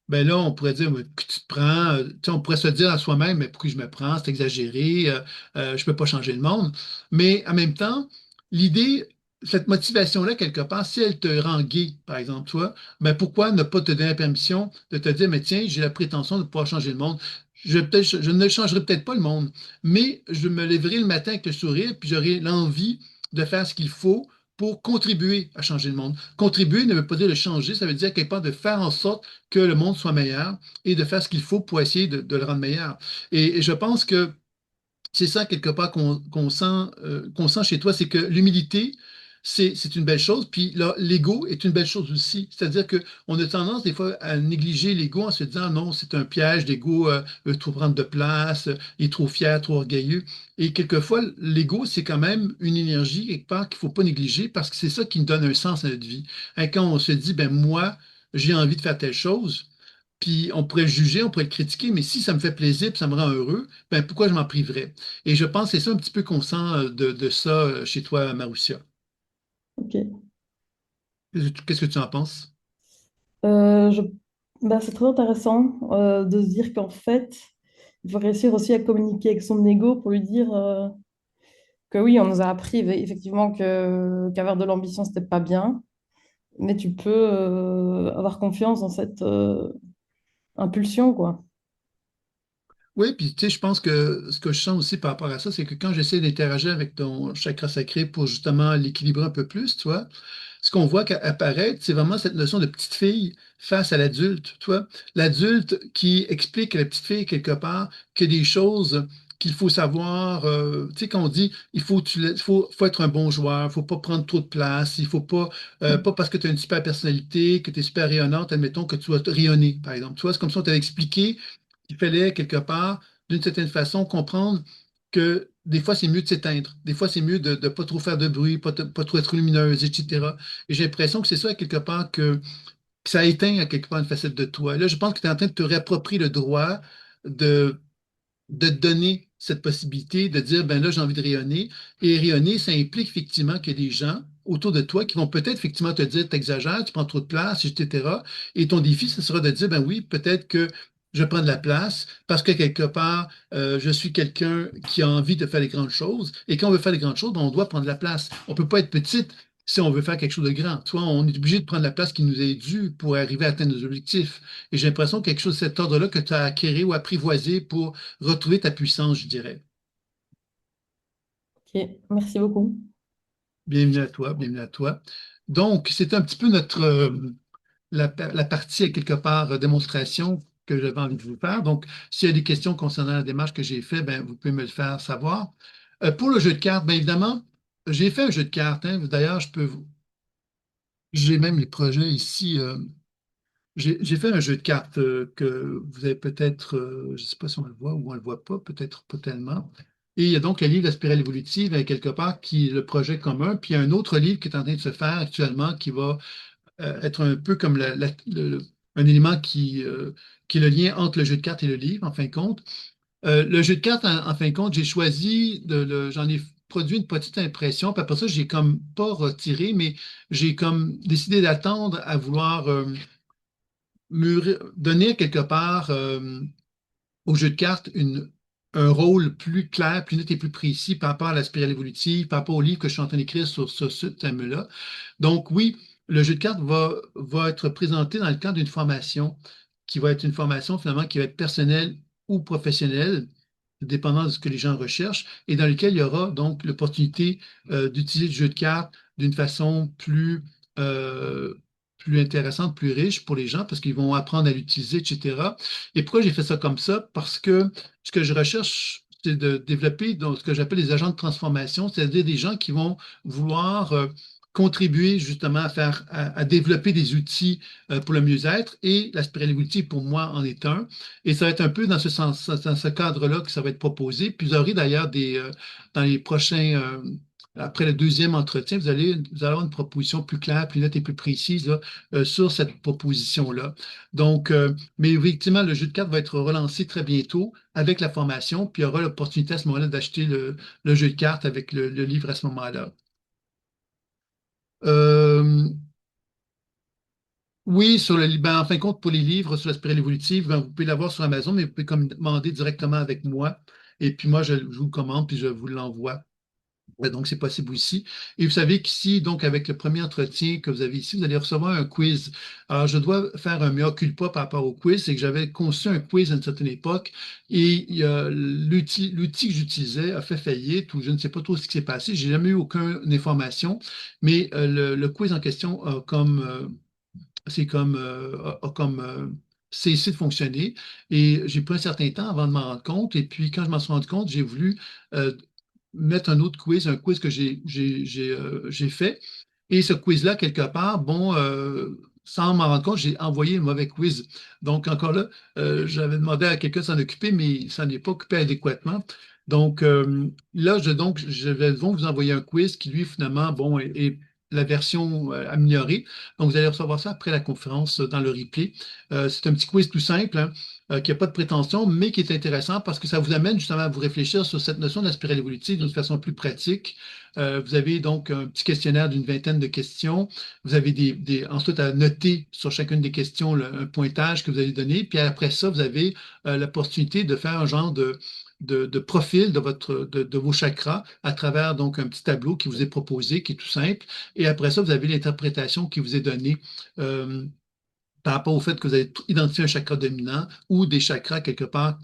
Ben là, on pourrait dire, mais que tu te prends, tu sais, on pourrait se dire à soi-même, mais pourquoi je me prends, c'est exagéré, je peux pas changer le monde. Mais en même temps, l'idée, cette motivation-là, quelque part, si elle te rend gai, par exemple, toi, ben pourquoi ne pas te donner la permission de te dire, mais tiens, j'ai la prétention de pouvoir changer le monde. Je ne changerai peut-être pas le monde, mais je me lèverai le matin avec le sourire, puis j'aurai l'envie de faire ce qu'il faut pour contribuer à changer le monde. Contribuer ne veut pas dire le changer, ça veut dire quelque part de faire en sorte que le monde soit meilleur et de faire ce qu'il faut pour essayer de le rendre meilleur. Et je pense que c'est ça quelque part qu'on sent chez toi, c'est que l'humilité, c'est une belle chose, puis là, l'ego est une belle chose aussi. C'est-à-dire qu'on a tendance des fois à négliger l'ego en se disant non, c'est un piège, l'ego veut trop prendre de place, il est trop fier, trop orgueilleux. Et quelquefois, l'ego, c'est quand même une énergie quelque part qu'il ne faut pas négliger parce que c'est ça qui nous donne un sens à notre vie. Hein, quand on se dit, ben moi, j'ai envie de faire telle chose, puis on pourrait le juger, on pourrait le critiquer, mais si ça me fait plaisir, puis ça me rend heureux, ben pourquoi je m'en priverais? Et je pense que c'est ça un petit peu qu'on sent de ça chez toi, Maroussia. Ok. Qu'est-ce que tu en penses? Euh, je- c'est très intéressant de se dire qu'en fait, il faut réussir aussi à communiquer avec son ego pour lui dire que oui, on nous a appris effectivement qu'avoir de l'ambition, c'était pas bien, mais tu peux avoir confiance dans cette impulsion, quoi. Oui, puis tu sais, je pense que ce que je sens aussi par rapport à ça, c'est que quand j'essaie d'interagir avec ton chakra sacré pour justement l'équilibrer un peu plus, tu vois, ce qu'on voit apparaître, c'est vraiment cette notion de petite fille face à l'adulte, tu vois. L'adulte qui explique à la petite fille quelque part que des choses qu'il faut savoir, tu sais, quand on dit faut être un bon joueur, il faut pas prendre trop de place, il faut pas, pas parce que tu as une super personnalité, que tu es super rayonnante, admettons que tu vas te rayonner, par exemple. Tu vois, c'est comme si on t'avait expliqué il fallait quelque part, d'une certaine façon, comprendre que des fois, c'est mieux de s'éteindre. Des fois, c'est mieux de ne pas trop faire de bruit, pas trop être lumineuse, etc. Et j'ai l'impression que c'est ça, quelque part, que ça éteint à quelque part une facette de toi. Là, je pense que tu es en train de te réapproprier le droit de, de te donner cette possibilité de dire, ben là, j'ai envie de rayonner. Et rayonner, ça implique effectivement qu'il y a des gens autour de toi qui vont peut-être effectivement te dire, t'exagères, tu prends trop de place, etc. Et ton défi, ce sera de dire, ben oui, peut-être que je prends de la place parce que quelque part, je suis quelqu'un qui a envie de faire des grandes choses. Et quand on veut faire des grandes choses, ben, on doit prendre de la place. On ne peut pas être petite si on veut faire quelque chose de grand. Soit on est obligé de prendre la place qui nous est due pour arriver à atteindre nos objectifs. Et j'ai l'impression que quelque chose de cet ordre-là que tu as acquis ou apprivoisé pour retrouver ta puissance, je dirais. Ok, merci beaucoup. Bienvenue à toi, bienvenue à toi. Donc, c'est un petit peu la partie, quelque part, démonstration que j'avais envie de vous faire. Donc, s'il y a des questions concernant la démarche que j'ai faite, ben, vous pouvez me le faire savoir. Pour le jeu de cartes, bien évidemment, j'ai fait un jeu de cartes, hein. D'ailleurs, j'ai même les projets ici. J'ai fait un jeu de cartes que vous avez peut-être, je ne sais pas si on le voit ou on ne le voit pas, peut-être pas tellement. Et il y a donc le livre La spirale évolutive, quelque part, qui est le projet commun. Puis il y a un autre livre qui est en train de se faire actuellement, qui va être un peu comme un élément qui est le lien entre le jeu de cartes et le livre, en fin de compte. Le jeu de cartes, en fin de compte, j'ai choisi j'en ai produit une petite impression, puis après ça, j'ai comme pas retiré, mais j'ai comme décidé d'attendre à vouloir donner quelque part au jeu de cartes un rôle plus clair, plus net et plus précis par rapport à la spirale évolutive, par rapport au livre que je suis en train d'écrire sur ce thème-là. Donc oui, le jeu de cartes va être présenté dans le cadre d'une formation qui va être une formation finalement qui va être personnelle ou professionnelle, dépendant de ce que les gens recherchent, et dans lequel il y aura donc l'opportunité d'utiliser le jeu de cartes d'une façon euh, plus intéressante, plus riche pour les gens, parce qu'ils vont apprendre à l'utiliser, etc. Et pourquoi j'ai fait ça comme ça? Parce que ce que je recherche, c'est de développer donc, ce que j'appelle les agents de transformation, c'est-à-dire des gens qui vont vouloir contribuer justement à développer des outils pour le mieux-être. Et la spiritualité, pour moi, en est un. Et ça va être un peu dans ce sens, dans ce cadre-là que ça va être proposé. Puis vous aurez d'ailleurs dans les prochains, après le deuxième entretien, vous allez avoir une proposition plus claire, plus nette et plus précise là, sur cette proposition-là. Donc, mais effectivement, le jeu de cartes va être relancé très bientôt avec la formation, puis il y aura l'opportunité à ce moment-là d'acheter le jeu de cartes avec le livre à ce moment-là. Euh, oui, en fin de compte, pour les livres sur la spirale évolutive, ben, vous pouvez l'avoir sur Amazon, mais vous pouvez commander directement avec moi. Et puis moi, je vous le commande, puis je vous l'envoie. Ouais, donc, c'est possible aussi. Et vous savez qu'ici, donc, avec le premier entretien que vous avez ici, vous allez recevoir un quiz. Alors, je dois faire un mea culpa par rapport au quiz. C'est que j'avais conçu un quiz à une certaine époque et l'outil que j'utilisais a fait faillite ou je ne sais pas trop ce qui s'est passé. J'ai jamais eu aucune information, mais le quiz en question a comme cessé de fonctionner. Et j'ai pris un certain temps avant de m'en rendre compte. Et puis, quand je m'en suis rendu compte, j'ai voulu euh, mettre un autre quiz, un quiz que j'ai fait. Et ce quiz-là, quelque part, bon, sans m'en rendre compte, j'ai envoyé un mauvais quiz. Donc, encore là, j'avais demandé à quelqu'un de s'en occuper, mais ça n'est pas occupé adéquatement. Donc, là, je vais donc vous envoyer un quiz qui, lui, finalement, bon, est la version améliorée. Donc, vous allez recevoir ça après la conférence dans le replay. C'est un petit quiz tout simple, hein, qui n'a pas de prétention, mais qui est intéressant parce que ça vous amène justement à vous réfléchir sur cette notion de la spirale évolutive d'une façon plus pratique. Vous avez donc un petit questionnaire d'une vingtaine de questions. Vous avez ensuite à noter sur chacune des questions un pointage que vous allez donner. Puis après ça, vous avez l'opportunité de faire un genre de profil de vos chakras à travers donc un petit tableau qui vous est proposé, qui est tout simple. Et après ça, vous avez l'interprétation qui vous est donnée. euh, Par rapport au fait que vous avez identifié un chakra dominant ou des chakras quelque part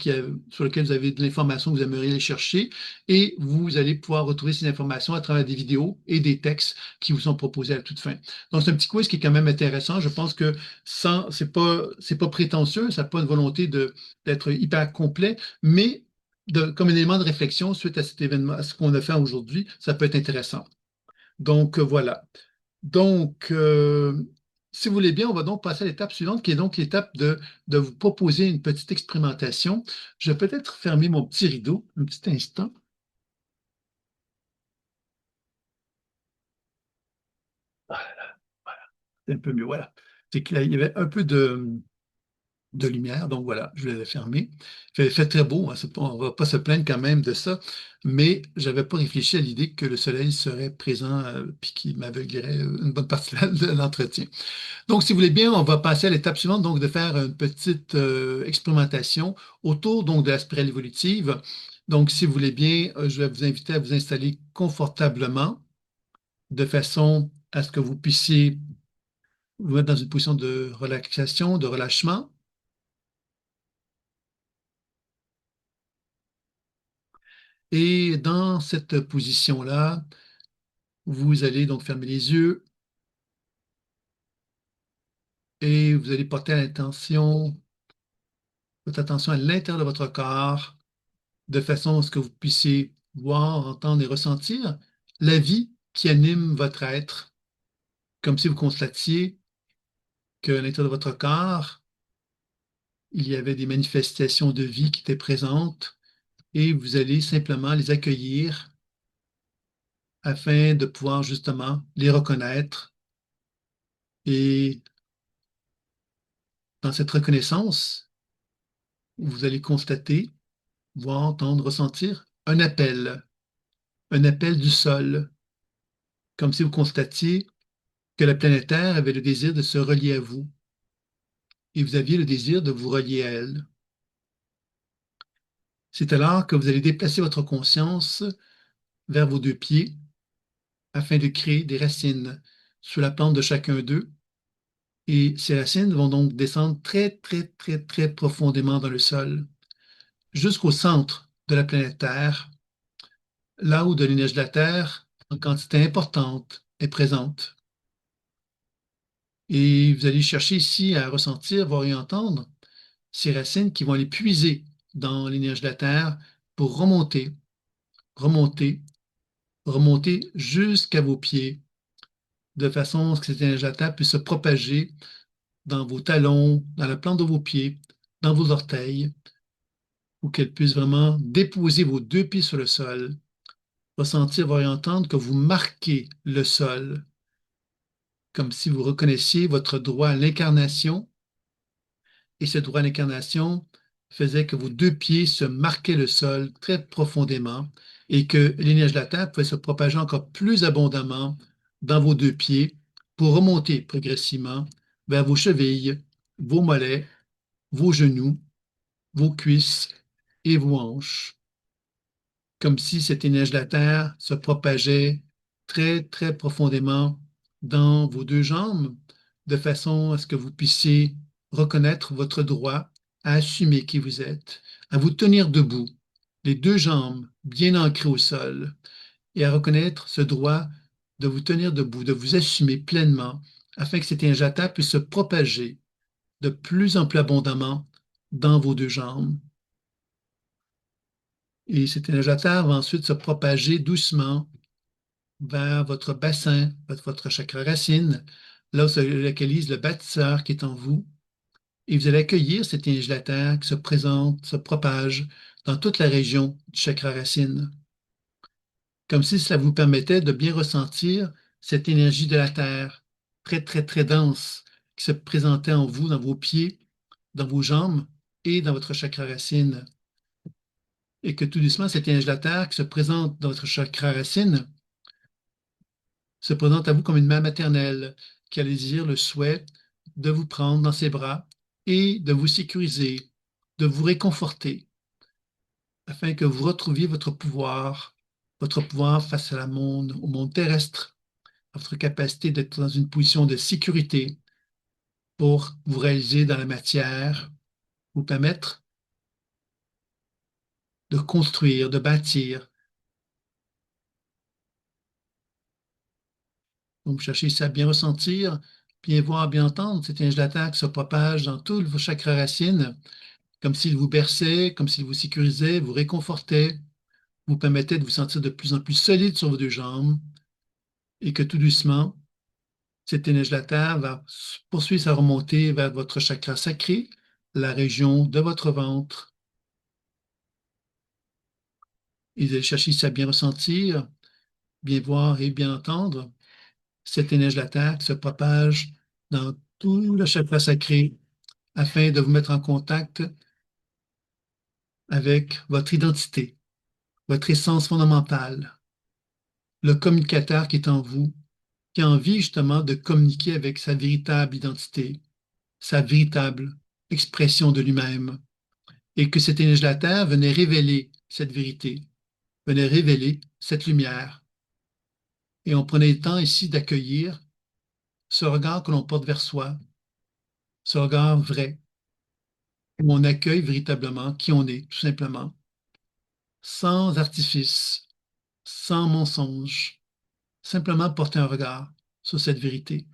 sur lesquels vous avez de l'information que vous aimeriez aller chercher et vous allez pouvoir retrouver ces informations à travers des vidéos et des textes qui vous sont proposés à la toute fin. Donc, c'est un petit quiz qui est quand même intéressant. Je pense que c'est pas prétentieux, ça n'a pas une volonté d'être hyper complet, mais comme un élément de réflexion suite à cet événement, à ce qu'on a fait aujourd'hui, ça peut être intéressant. Donc, voilà. Donc, si vous voulez bien, on va donc passer à l'étape suivante, qui est donc l'étape de vous proposer une petite expérimentation. Je vais peut-être fermer mon petit rideau un petit instant. Voilà, c'est un peu mieux. Voilà. C'est qu'il y avait un peu de lumière. Donc voilà, je l'avais fermé. Il fait très beau, hein, on ne va pas se plaindre quand même de ça, mais je n'avais pas réfléchi à l'idée que le soleil serait présent puis qu'il m'aveuglerait une bonne partie de l'entretien. Donc, si vous voulez bien, on va passer à l'étape suivante, donc de faire une petite expérimentation autour donc, de la spirale évolutive. Donc, si vous voulez bien, je vais vous inviter à vous installer confortablement de façon à ce que vous puissiez vous mettre dans une position de relaxation, de relâchement. Et dans cette position-là, vous allez donc fermer les yeux et vous allez porter votre attention à l'intérieur de votre corps de façon à ce que vous puissiez voir, entendre et ressentir la vie qui anime votre être, comme si vous constatiez qu'à l'intérieur de votre corps, il y avait des manifestations de vie qui étaient présentes et vous allez simplement les accueillir afin de pouvoir justement les reconnaître. Et dans cette reconnaissance, vous allez constater, voir, entendre, ressentir un appel du sol, comme si vous constatiez que la planète Terre avait le désir de se relier à vous et vous aviez le désir de vous relier à elle. C'est alors que vous allez déplacer votre conscience vers vos deux pieds afin de créer des racines sous la plante de chacun d'eux. Et ces racines vont donc descendre très, très, très, très profondément dans le sol, jusqu'au centre de la planète Terre, là où de l'énergie de la Terre, en quantité importante, est présente. Et vous allez chercher ici à ressentir, voir et entendre ces racines qui vont aller puiser dans l'énergie de la Terre pour remonter, remonter, remonter jusqu'à vos pieds, de façon à ce que cette énergie de la Terre puisse se propager dans vos talons, dans la plante de vos pieds, dans vos orteils, pour qu'elle puisse vraiment déposer vos deux pieds sur le sol, ressentir, voir et entendre que vous marquez le sol, comme si vous reconnaissiez votre droit à l'incarnation. Et ce droit à l'incarnation faisait que vos deux pieds se marquaient le sol très profondément et que l'énergie de la Terre pouvait se propager encore plus abondamment dans vos deux pieds pour remonter progressivement vers vos chevilles, vos mollets, vos genoux, vos cuisses et vos hanches, comme si cette énergie de la Terre se propageait très, très profondément dans vos deux jambes, de façon à ce que vous puissiez reconnaître votre droit à assumer qui vous êtes, à vous tenir debout, les deux jambes bien ancrées au sol, et à reconnaître ce droit de vous tenir debout, de vous assumer pleinement, afin que cette énergie de la Terre puisse se propager de plus en plus abondamment dans vos deux jambes. Et cette énergie de la Terre va ensuite se propager doucement vers votre bassin, votre chakra racine, là où se localise le bâtisseur qui est en vous. Et vous allez accueillir cette énergie de la Terre qui se présente, se propage dans toute la région du chakra racine, comme si cela vous permettait de bien ressentir cette énergie de la Terre, très, très, très dense, qui se présentait en vous, dans vos pieds, dans vos jambes et dans votre chakra racine. Et que tout doucement, cette énergie de la Terre qui se présente dans votre chakra racine se présente à vous comme une mère maternelle qui a le désir, le souhait de vous prendre dans ses bras et de vous sécuriser, de vous réconforter, afin que vous retrouviez votre pouvoir face à la monde, au monde terrestre, votre capacité d'être dans une position de sécurité pour vous réaliser dans la matière, vous permettre de construire, de bâtir. Donc, vous cherchez ici à bien ressentir, bien voir, bien entendre cette énergie de la Terre qui se propage dans tous vos chakras racines, comme s'il vous berçait, comme s'il vous sécurisait, vous réconfortait, vous permettait de vous sentir de plus en plus solide sur vos deux jambes et que tout doucement, cette énergie de la Terre va poursuivre sa remontée vers votre chakra sacré, la région de votre ventre. Et vous allez chercher ici à bien ressentir, bien voir et bien entendre cette énergie de la Terre qui se propage dans tout le chakra sacré, afin de vous mettre en contact avec votre identité, votre essence fondamentale, le communicateur qui est en vous, qui a envie justement de communiquer avec sa véritable identité, sa véritable expression de lui-même, et que cette énergie de la Terre venait révéler cette vérité, venait révéler cette lumière. Et on prenait le temps ici d'accueillir ce regard que l'on porte vers soi, ce regard vrai, où on accueille véritablement qui on est, tout simplement, sans artifice, sans mensonge, simplement porter un regard sur cette vérité.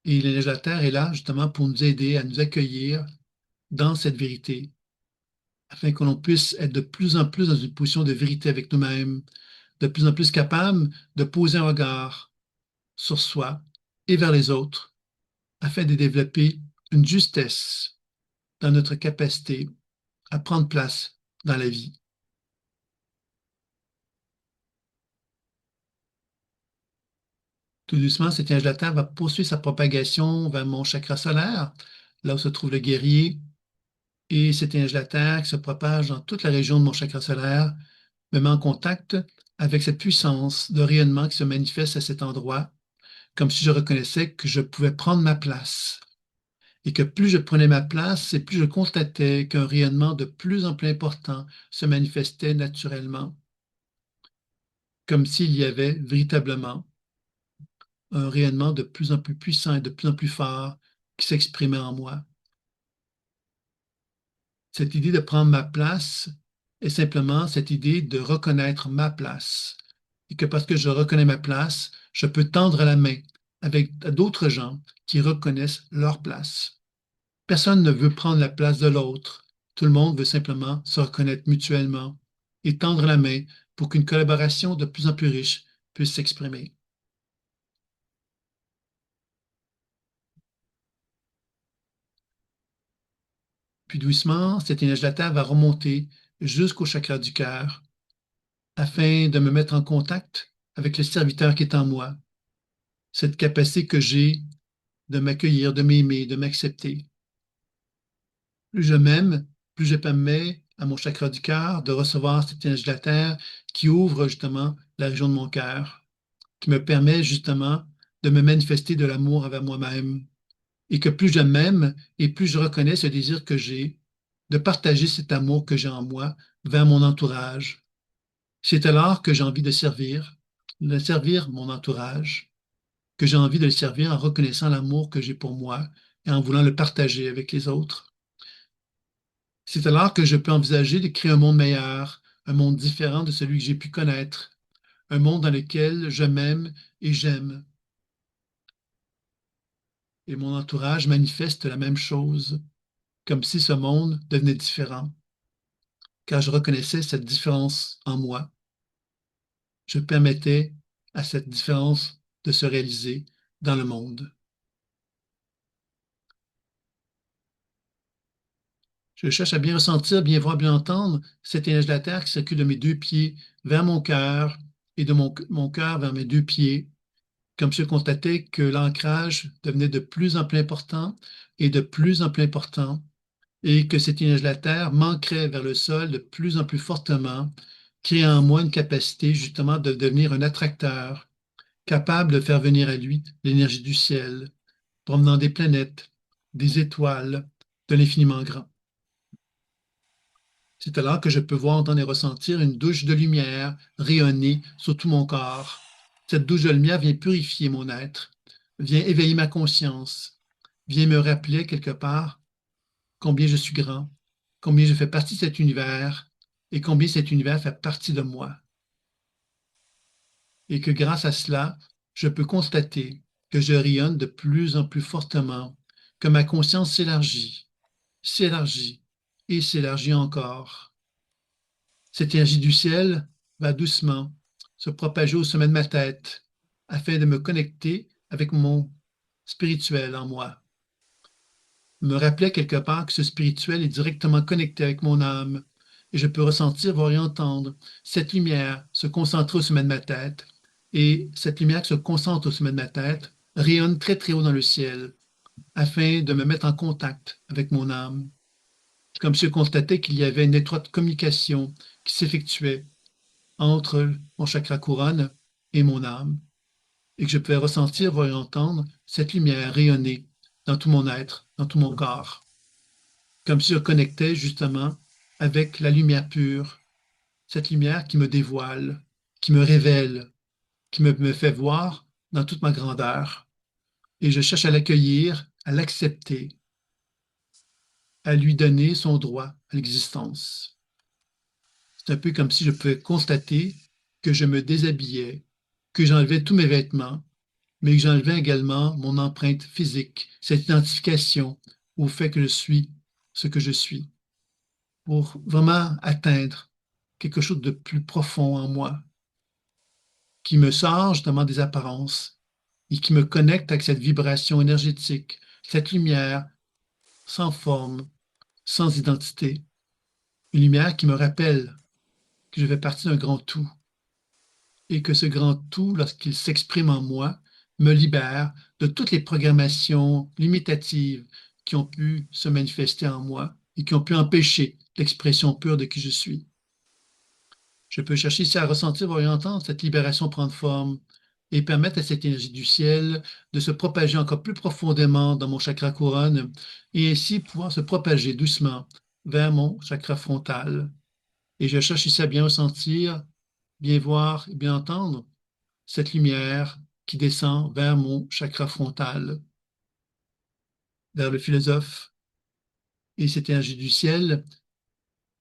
Et l'énergie de la Terre est là justement pour nous aider à nous accueillir dans cette vérité, afin que l'on puisse être de plus en plus dans une position de vérité avec nous-mêmes, de plus en plus capable de poser un regard sur soi et vers les autres, afin de développer une justesse dans notre capacité à prendre place dans la vie. Tout doucement, cette énergie de la Terre va poursuivre sa propagation vers mon chakra solaire, là où se trouve le guerrier, et cette énergie de la Terre qui se propage dans toute la région de mon chakra solaire me met en contact avec cette puissance de rayonnement qui se manifeste à cet endroit, comme si je reconnaissais que je pouvais prendre ma place. Et que plus je prenais ma place, et plus je constatais qu'un rayonnement de plus en plus important se manifestait naturellement, comme s'il y avait véritablement un rayonnement de plus en plus puissant et de plus en plus fort qui s'exprimait en moi. Cette idée de prendre ma place est simplement cette idée de reconnaître ma place. Et que parce que je reconnais ma place, je peux tendre la main avec d'autres gens qui reconnaissent leur place. Personne ne veut prendre la place de l'autre. Tout le monde veut simplement se reconnaître mutuellement et tendre la main pour qu'une collaboration de plus en plus riche puisse s'exprimer. Puis doucement, cette énergie de la Terre va remonter jusqu'au chakra du cœur afin de me mettre en contact avec le serviteur qui est en moi, cette capacité que j'ai de m'accueillir, de m'aimer, de m'accepter. Plus je m'aime, plus je permets à mon chakra du cœur de recevoir cette énergie de la Terre qui ouvre justement la région de mon cœur, qui me permet justement de me manifester de l'amour envers moi-même. Et que plus je m'aime et plus je reconnais ce désir que j'ai de partager cet amour que j'ai en moi vers mon entourage. C'est alors que j'ai envie de servir mon entourage, que j'ai envie de le servir en reconnaissant l'amour que j'ai pour moi et en voulant le partager avec les autres. C'est alors que je peux envisager de créer un monde meilleur, un monde différent de celui que j'ai pu connaître, un monde dans lequel je m'aime et j'aime. Et mon entourage manifeste la même chose, comme si ce monde devenait différent, car je reconnaissais cette différence en moi. Je permettais à cette différence de se réaliser dans le monde. Je cherche à bien ressentir, bien voir, bien entendre cette énergie de la Terre qui circule de mes deux pieds vers mon cœur et de mon cœur vers mes deux pieds, comme si je constatais que l'ancrage devenait de plus en plus important et de plus en plus important, et que cette énergie de la Terre m'ancrait vers le sol de plus en plus fortement, créant en moi une capacité justement de devenir un attracteur, capable de faire venir à lui l'énergie du ciel, promenant des planètes, des étoiles, de l'infiniment grand. C'est alors que je peux voir, entendre et ressentir une douche de lumière rayonner sur tout mon corps. Cette douche de lumière vient purifier mon être, vient éveiller ma conscience, vient me rappeler quelque part combien je suis grand, combien je fais partie de cet univers et combien cet univers fait partie de moi. Et que grâce à cela, je peux constater que je rayonne de plus en plus fortement, que ma conscience s'élargit et s'élargit encore. Cette énergie du ciel va doucement se propager au sommet de ma tête afin de me connecter avec mon spirituel en moi. Me rappeler quelque part que ce spirituel est directement connecté avec mon âme et je peux ressentir, voir et entendre cette lumière se concentrer au sommet de ma tête et cette lumière qui se concentre au sommet de ma tête rayonne très très haut dans le ciel afin de me mettre en contact avec mon âme. Comme si je constatais qu'il y avait une étroite communication qui s'effectuait entre mon chakra couronne et mon âme, et que je pouvais ressentir, voir et entendre cette lumière rayonner dans tout mon être, dans tout mon corps, comme si je connectais justement avec la lumière pure, cette lumière qui me dévoile, qui me révèle, me fait voir dans toute ma grandeur. Et je cherche à l'accueillir, à l'accepter, à lui donner son droit à l'existence. C'est un peu comme si je pouvais constater que je me déshabillais, que j'enlevais tous mes vêtements, mais que j'enlevais également mon empreinte physique, cette identification au fait que je suis ce que je suis, pour vraiment atteindre quelque chose de plus profond en moi, qui me sort justement des apparences et qui me connecte avec cette vibration énergétique, cette lumière sans forme, sans identité, une lumière qui me rappelle que je fais partie d'un grand tout et que ce grand tout, lorsqu'il s'exprime en moi, me libère de toutes les programmations limitatives qui ont pu se manifester en moi et qui ont pu empêcher l'expression pure de qui je suis. Je peux chercher ici à ressentir, voir et entendre cette libération prendre forme et permettre à cette énergie du ciel de se propager encore plus profondément dans mon chakra couronne et ainsi pouvoir se propager doucement vers mon chakra frontal. Et je cherche ici à bien ressentir, bien voir et bien entendre cette lumière qui descend vers mon chakra frontal, vers le philosophe. Et cette énergie du ciel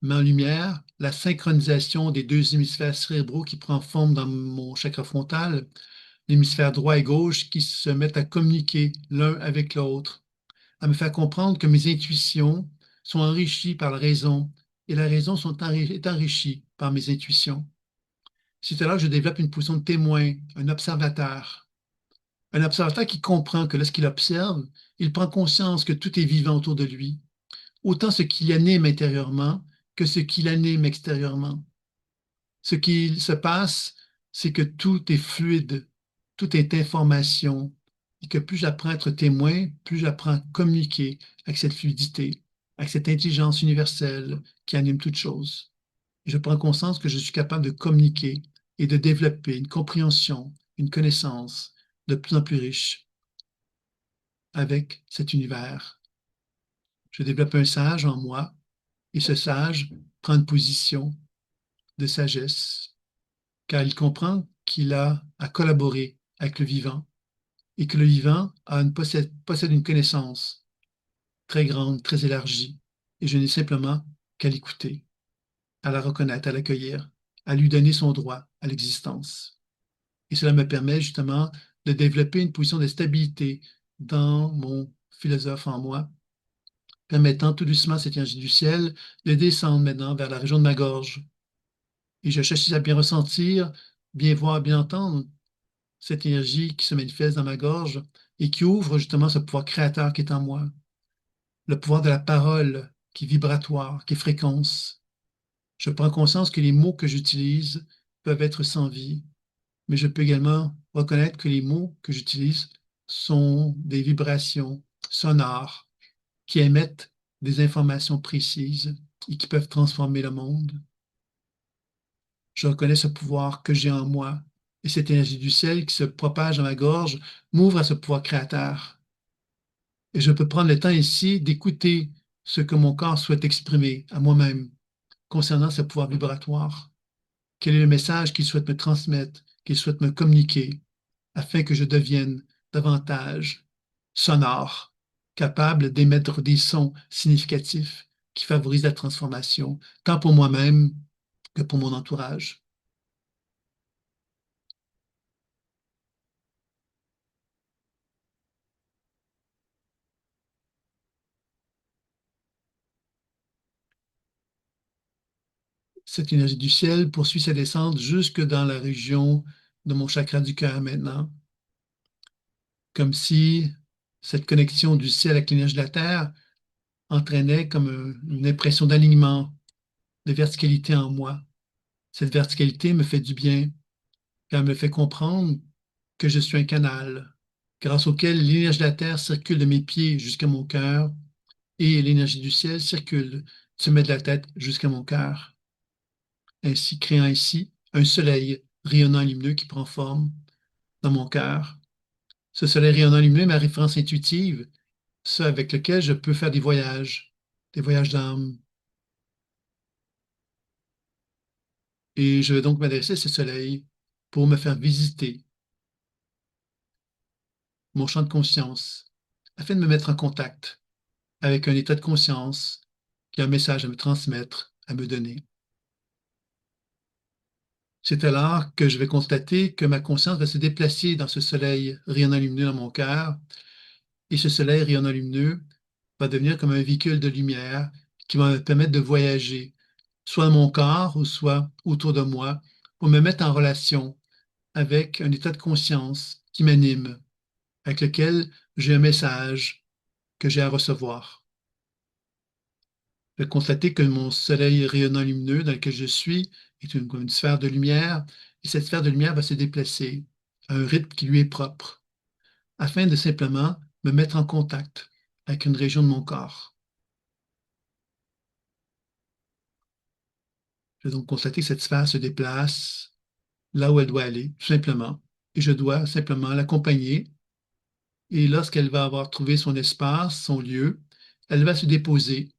met en lumière la synchronisation des deux hémisphères cérébraux qui prend forme dans mon chakra frontal, l'hémisphère droit et gauche qui se mettent à communiquer l'un avec l'autre, à me faire comprendre que mes intuitions sont enrichies par la raison et la raison est enrichie par mes intuitions. C'est alors que je développe une position de témoin, un observateur. Un observateur qui comprend que lorsqu'il observe, il prend conscience que tout est vivant autour de lui, autant ce qui l'anime intérieurement que ce qui l'anime extérieurement. Ce qui se passe, c'est que tout est fluide, tout est information, et que plus j'apprends à être témoin, plus j'apprends à communiquer avec cette fluidité, avec cette intelligence universelle qui anime toute chose. Et je prends conscience que je suis capable de communiquer et de développer une compréhension, une connaissance de plus en plus riche avec cet univers. Je développe un sage en moi et ce sage prend une position de sagesse car il comprend qu'il a à collaborer avec le vivant et que le vivant possède une connaissance très grande, très élargie et je n'ai simplement qu'à l'écouter, à la reconnaître, à l'accueillir, à lui donner son droit à l'existence. Et cela me permet justement de développer une position de stabilité dans mon philosophe en moi permettant tout doucement cette énergie du ciel de descendre maintenant vers la région de ma gorge. Et je cherche à bien ressentir, bien voir, bien entendre cette énergie qui se manifeste dans ma gorge et qui ouvre justement ce pouvoir créateur qui est en moi, le pouvoir de la parole qui est vibratoire, qui est fréquence. Je prends conscience que les mots que j'utilise peuvent être sans vie, mais je peux également reconnaître que les mots que j'utilise sont des vibrations sonores qui émettent des informations précises et qui peuvent transformer le monde. Je reconnais ce pouvoir que j'ai en moi et cette énergie du ciel qui se propage dans ma gorge m'ouvre à ce pouvoir créateur. Et je peux prendre le temps ici d'écouter ce que mon corps souhaite exprimer à moi-même concernant ce pouvoir vibratoire. Quel est le message qu'il souhaite me transmettre, qu'il souhaite me communiquer afin que je devienne davantage sonore, capable d'émettre des sons significatifs qui favorisent la transformation, tant pour moi-même que pour mon entourage. Cette énergie du ciel poursuit sa descente jusque dans la région de mon chakra du cœur maintenant, comme si cette connexion du ciel avec l'énergie de la terre entraînait comme une impression d'alignement, de verticalité en moi. Cette verticalité me fait du bien, car elle me fait comprendre que je suis un canal, grâce auquel l'énergie de la Terre circule de mes pieds jusqu'à mon cœur et l'énergie du ciel circule du sommet de la tête jusqu'à mon cœur, ainsi créant ainsi un soleil rayonnant lumineux qui prend forme dans mon cœur. Ce soleil rayonnant lumineux est ma référence intuitive, ce avec lequel je peux faire des voyages d'âme. Et je vais donc m'adresser à ce soleil pour me faire visiter mon champ de conscience, afin de me mettre en contact avec un état de conscience qui a un message à me transmettre, à me donner. C'est alors que je vais constater que ma conscience va se déplacer dans ce soleil rayonnant lumineux dans mon cœur, et ce soleil rayonnant lumineux va devenir comme un véhicule de lumière qui va me permettre de voyager, soit dans mon corps ou soit autour de moi, pour me mettre en relation avec un état de conscience qui m'anime, avec lequel j'ai un message que j'ai à recevoir. Je vais constater que mon soleil rayonnant lumineux dans lequel je suis est comme une sphère de lumière, et cette sphère de lumière va se déplacer à un rythme qui lui est propre, afin de simplement me mettre en contact avec une région de mon corps. Je vais donc constater que cette sphère se déplace là où elle doit aller, tout simplement, et je dois simplement l'accompagner. Et lorsqu'elle va avoir trouvé son espace, son lieu, elle va se déposer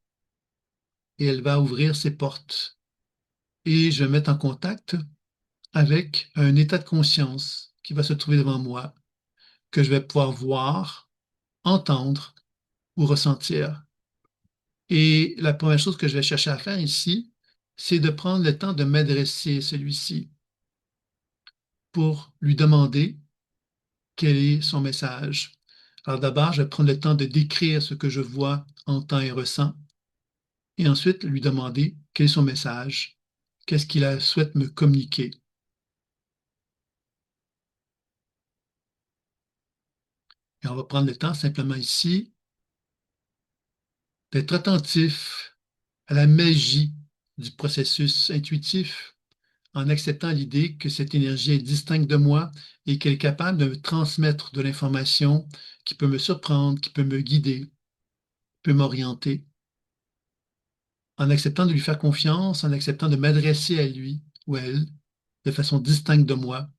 et elle va ouvrir ses portes. Et je vais me mettre en contact avec un état de conscience qui va se trouver devant moi, que je vais pouvoir voir, entendre ou ressentir. Et la première chose que je vais chercher à faire ici, c'est de prendre le temps de m'adresser à celui-ci pour lui demander quel est son message. Alors d'abord, je vais prendre le temps de décrire ce que je vois, entends et ressens, et ensuite lui demander quel est son message, qu'est-ce qu'il souhaite me communiquer. Et on va prendre le temps simplement ici d'être attentif à la magie du processus intuitif en acceptant l'idée que cette énergie est distincte de moi et qu'elle est capable de me transmettre de l'information qui peut me surprendre, qui peut me guider, peut m'orienter, en acceptant de lui faire confiance, en acceptant de m'adresser à lui ou à elle de façon distincte de moi,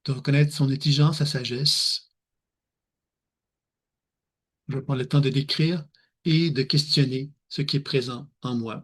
de reconnaître son intelligence, sa sagesse. Je vais prendre le temps de décrire et de questionner ce qui est présent en moi.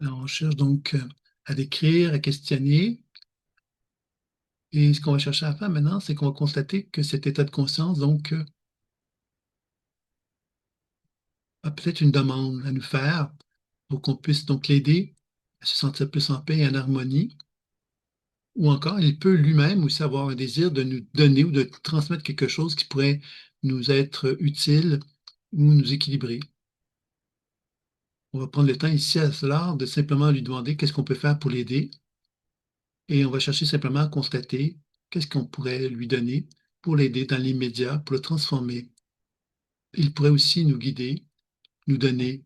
Alors, on cherche donc à décrire, à questionner. Et ce qu'on va chercher à faire maintenant, c'est qu'on va constater que cet état de conscience, donc, a peut-être une demande à nous faire pour qu'on puisse donc l'aider à se sentir plus en paix et en harmonie. Ou encore, il peut lui-même aussi avoir un désir de nous donner ou de transmettre quelque chose qui pourrait nous être utile ou nous équilibrer. On va prendre le temps ici à cela de simplement lui demander qu'est-ce qu'on peut faire pour l'aider et on va chercher simplement à constater qu'est-ce qu'on pourrait lui donner pour l'aider dans l'immédiat, pour le transformer. Il pourrait aussi nous guider, nous donner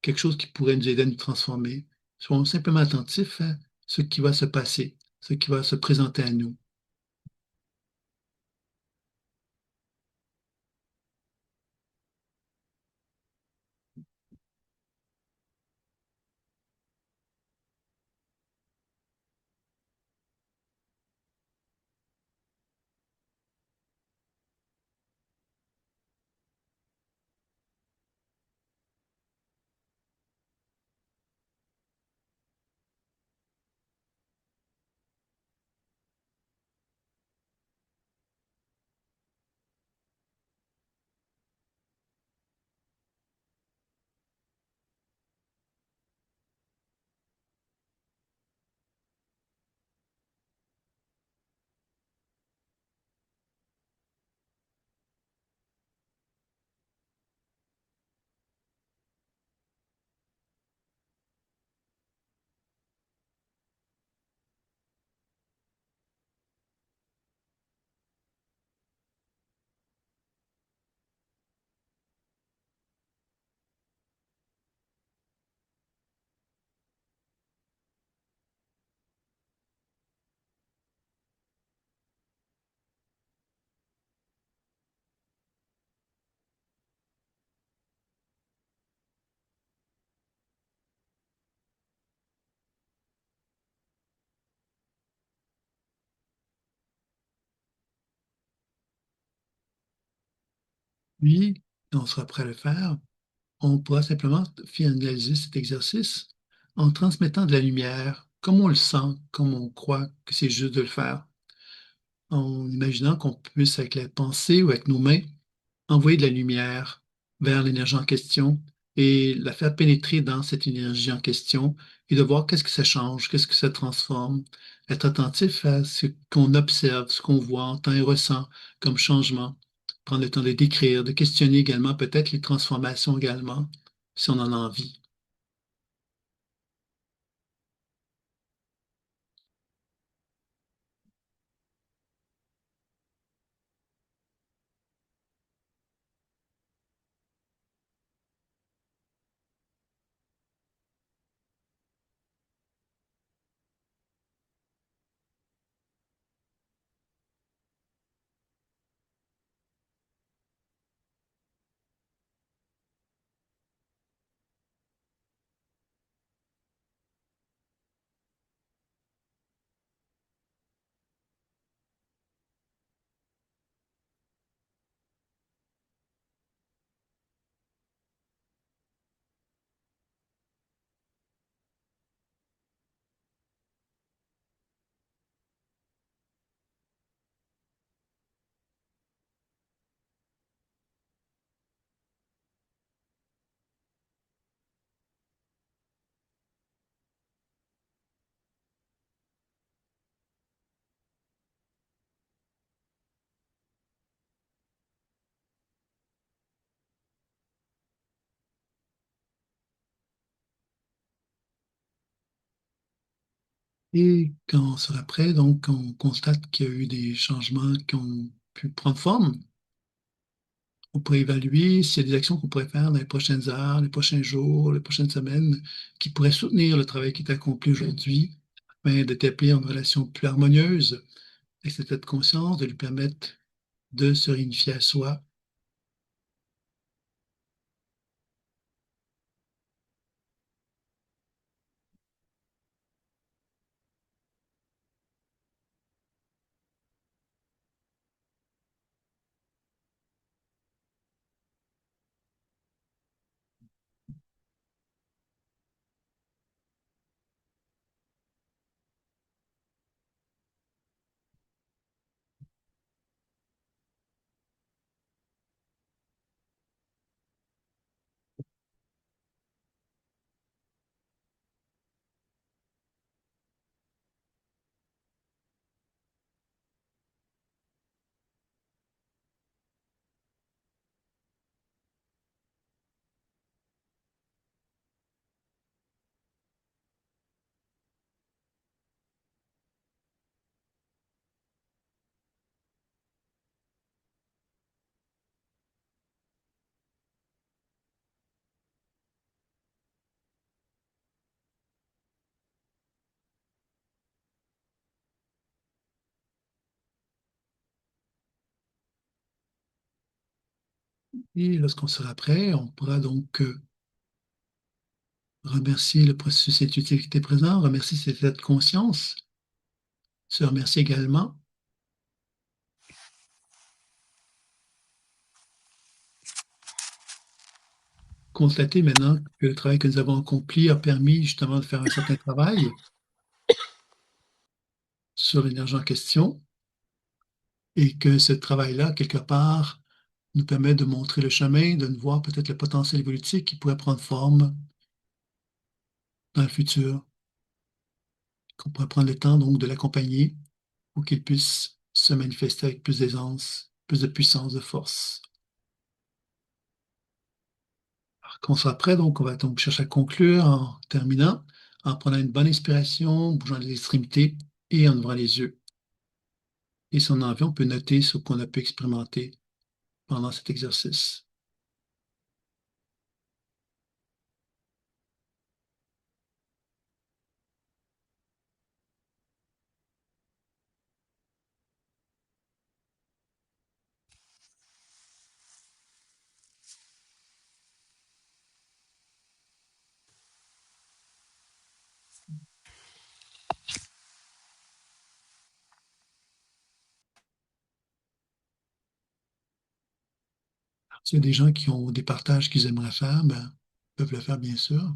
quelque chose qui pourrait nous aider à nous transformer. Soyons simplement attentifs à ce qui va se passer, ce qui va se présenter à nous. Puis, on sera prêt à le faire. On pourra simplement finaliser cet exercice en transmettant de la lumière, comme on le sent, comme on croit que c'est juste de le faire, en imaginant qu'on puisse, avec la pensée ou avec nos mains, envoyer de la lumière vers l'énergie en question et la faire pénétrer dans cette énergie en question et de voir qu'est-ce que ça change, qu'est-ce que ça transforme, être attentif à ce qu'on observe, ce qu'on voit, entend et ressent comme changement, prendre le temps de décrire, de questionner également peut-être les transformations également, si on en a envie. Et quand on sera prêt, donc on constate qu'il y a eu des changements qui ont pu prendre forme. On pourrait évaluer s'il y a des actions qu'on pourrait faire dans les prochaines heures, les prochains jours, les prochaines semaines, qui pourraient soutenir le travail qui est accompli aujourd'hui, afin d'établir une relation plus harmonieuse avec cet état de conscience, de lui permettre de se réunifier à soi. Et lorsqu'on sera prêt, on pourra donc remercier le processus intuitif qui était présent, remercier cet état de conscience, se remercier également, constater maintenant que le travail que nous avons accompli a permis justement de faire un certain travail sur l'énergie en question et que ce travail-là, quelque part, nous permet de montrer le chemin, de nous voir peut-être le potentiel évolutif qui pourrait prendre forme dans le futur, qu'on pourrait prendre le temps donc de l'accompagner pour qu'il puisse se manifester avec plus d'aisance, plus de puissance, de force. Alors, quand on sera prêt, donc, on va donc chercher à conclure en terminant, en prenant une bonne inspiration, en bougeant les extrémités et en ouvrant les yeux. Et si on a envie, on peut noter ce qu'on a pu expérimenter pendant cet exercice. S'il y a des gens qui ont des partages qu'ils aimeraient faire, ben, ils peuvent le faire, bien sûr.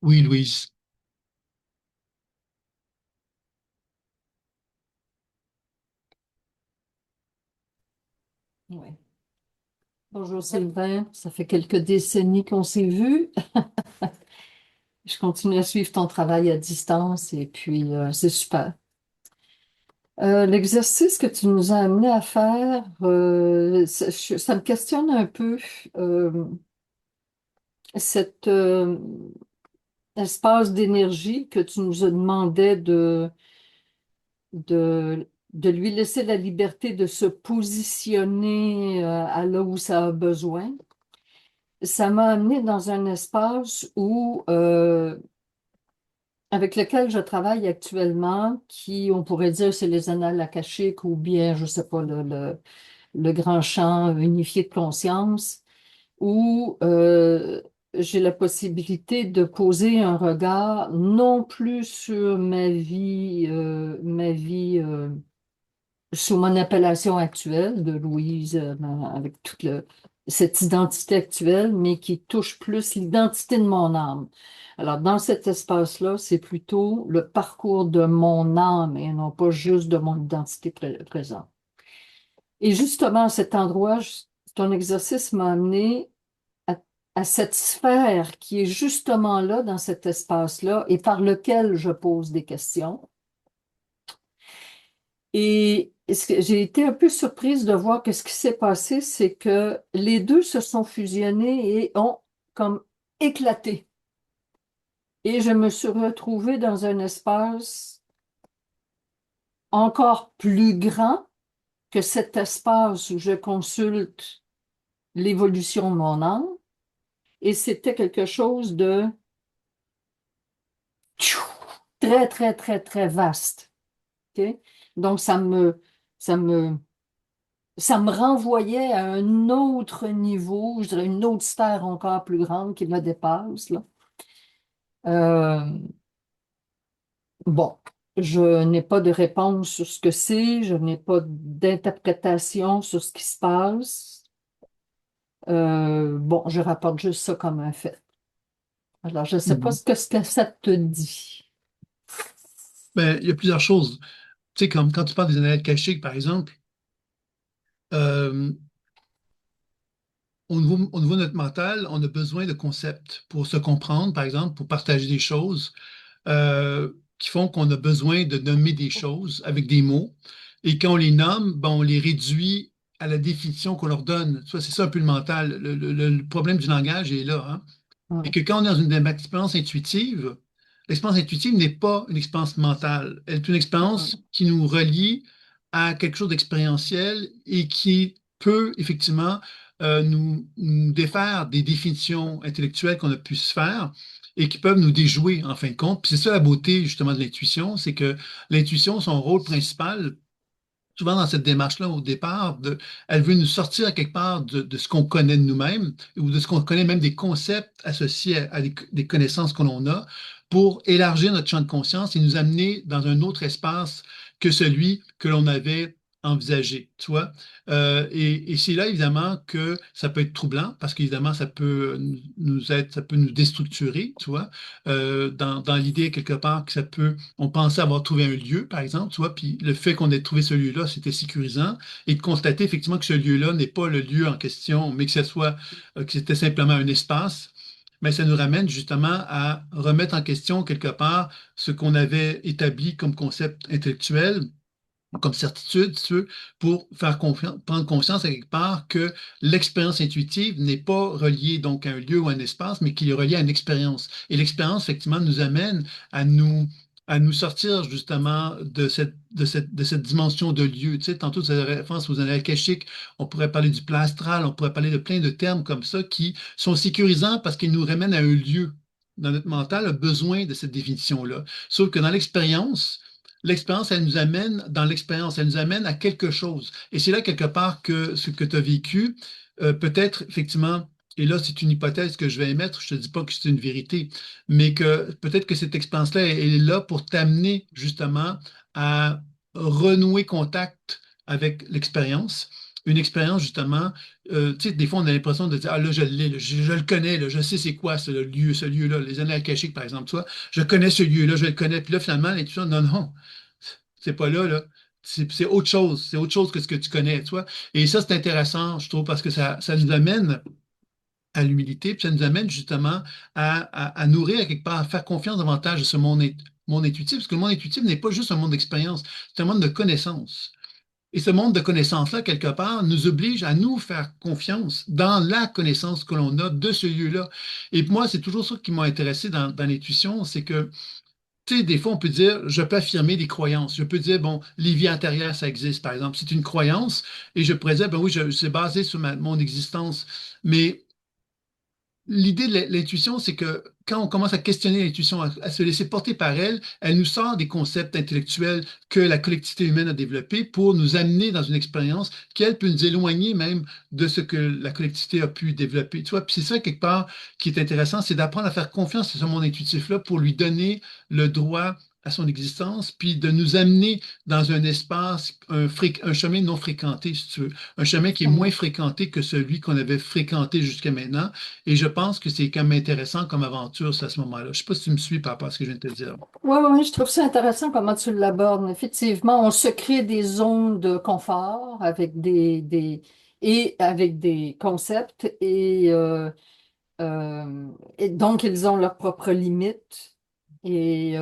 Oui, Louise. Ouais. Bonjour Sylvain, ça fait quelques décennies qu'on s'est vus. Je continue à suivre ton travail à distance et puis c'est super. L'exercice que tu nous as amené à faire, ça me questionne un peu cet espace d'énergie que tu nous as demandé de lui laisser la liberté de se positionner à là où ça a besoin. Ça m'a amené dans un espace où avec lequel je travaille actuellement, qui, on pourrait dire, c'est les annales akashiques ou bien, je sais pas, le grand champ unifié de conscience, où j'ai la possibilité de poser un regard non plus sur ma vie sous mon appellation actuelle de Louise, avec cette identité actuelle, mais qui touche plus l'identité de mon âme. Alors, dans cet espace-là, c'est plutôt le parcours de mon âme et non pas juste de mon identité présente. Et justement, à cet endroit, ton exercice m'a amené à, à cette sphère qui est justement là, dans cet espace-là, et par lequel je pose des questions. Et j'ai été un peu surprise de voir que ce qui s'est passé, c'est que les deux se sont fusionnés et ont comme éclaté. Et je me suis retrouvée dans un espace encore plus grand que cet espace où je consulte l'évolution de mon âme. Et c'était quelque chose de très, très, très, très vaste. OK? Donc, ça me, ça me renvoyait à un autre niveau, je dirais une autre sphère encore plus grande qui me dépasse, là. Euh, bon, je n'ai pas de réponse sur ce que c'est, je n'ai pas d'interprétation sur ce qui se passe. Bon, je rapporte juste ça comme un fait. Alors, je ne sais pas Mhm. ce que ça te dit. Ben, il y a plusieurs choses. Tu sais, comme quand tu parles des annales akashiques, par exemple, euh, au niveau de notre mental, on a besoin de concepts pour se comprendre, par exemple, pour partager des choses qui font qu'on a besoin de nommer des choses avec des mots. Et quand on les nomme, ben, on les réduit à la définition qu'on leur donne. Tu vois, c'est ça un peu le mental. Le problème du langage est là, hein. Et Ouais, que quand on est dans une expérience intuitive, l'expérience intuitive n'est pas une expérience mentale. Elle est une expérience ouais, qui nous relie à quelque chose d'expérientiel et qui peut effectivement nous défaire des définitions intellectuelles qu'on a pu se faire et qui peuvent nous déjouer en fin de compte. Puis c'est ça la beauté justement de l'intuition, c'est que l'intuition, son rôle principal, souvent dans cette démarche-là, au départ, elle veut nous sortir à quelque part de ce qu'on connaît de nous-mêmes ou de ce qu'on connaît même des concepts associés à des connaissances que l'on a pour élargir notre champ de conscience et nous amener dans un autre espace que celui que l'on avait envisagé, tu vois. Et c'est là, évidemment, que ça peut être troublant parce qu'évidemment, ça peut ça peut nous déstructurer, tu vois, dans l'idée quelque part que ça peut on pensait avoir trouvé un lieu, par exemple, tu vois, puis le fait qu'on ait trouvé ce lieu-là, c'était sécurisant, et de constater effectivement que ce lieu-là n'est pas le lieu en question, mais que ce soit, que c'était simplement un espace, mais ça nous ramène justement à remettre en question quelque part ce qu'on avait établi comme concept intellectuel comme certitude, si tu veux, pour faire prendre conscience à quelque part que l'expérience intuitive n'est pas reliée donc à un lieu ou à un espace, mais qu'il est relié à une expérience. Et l'expérience, effectivement, nous amène à nous, à nous sortir justement de cette dimension de lieu. Tu sais, tantôt, tu faisais référence aux annales akashiques, on pourrait parler du plan astral, on pourrait parler de plein de termes comme ça qui sont sécurisants parce qu'ils nous ramènent à un lieu. Dans notre mental, a besoin de cette définition-là. Sauf que dans l'expérience, elle nous amène dans l'expérience, elle nous amène à quelque chose. Et c'est là quelque part que ce que tu as vécu, peut-être effectivement, et là c'est une hypothèse que je vais émettre, je ne te dis pas que c'est une vérité, mais que peut-être que cette expérience-là, elle est là pour t'amener justement à renouer contact avec l'expérience. Une expérience, justement, tu sais, des fois, on a l'impression de dire, ah là, je l'ai, là, je le connais, là, je sais c'est quoi ce lieu-là, les annales akashiques, par exemple, tu vois, je connais ce lieu-là, je le connais, puis là, finalement, l'intuition, non, non, c'est pas là, là. C'est autre chose que ce que tu connais, tu vois. Et ça, c'est intéressant, je trouve, parce que ça nous amène à l'humilité, puis ça nous amène justement à nourrir à quelque part, à faire confiance davantage à ce monde intuitif, parce que le monde intuitif n'est pas juste un monde d'expérience, c'est un monde de connaissances. Et ce monde de connaissances-là, quelque part, nous oblige à nous faire confiance dans la connaissance que l'on a de ce lieu-là. Et moi, c'est toujours ça qui m'a intéressé dans l'intuition, c'est que tu sais, des fois, on peut dire, je peux affirmer des croyances. Je peux dire, bon, les vies antérieures, ça existe, par exemple. C'est une croyance. Et je pourrais dire, ben oui, c'est basé sur mon existence. Mais l'idée de l'intuition, c'est que quand on commence à questionner l'intuition, à se laisser porter par elle, elle nous sort des concepts intellectuels que la collectivité humaine a développés pour nous amener dans une expérience qui, elle, peut nous éloigner même de ce que la collectivité a pu développer. Tu vois, puis c'est ça, quelque part, qui est intéressant, c'est d'apprendre à faire confiance à ce monde intuitif-là pour lui donner le droit à son existence, puis de nous amener dans un espace, un chemin non fréquenté, si tu veux, un chemin qui est moins ouais. fréquenté que celui qu'on avait fréquenté jusqu'à maintenant et je pense que c'est quand même intéressant comme aventure, ça, à ce moment-là. Je ne sais pas si tu me suis par rapport à ce que je viens de te dire. Oui, oui, je trouve ça intéressant comment tu l'abordes. Effectivement, on se crée des zones de confort avec et avec des concepts et donc ils ont leurs propres limites et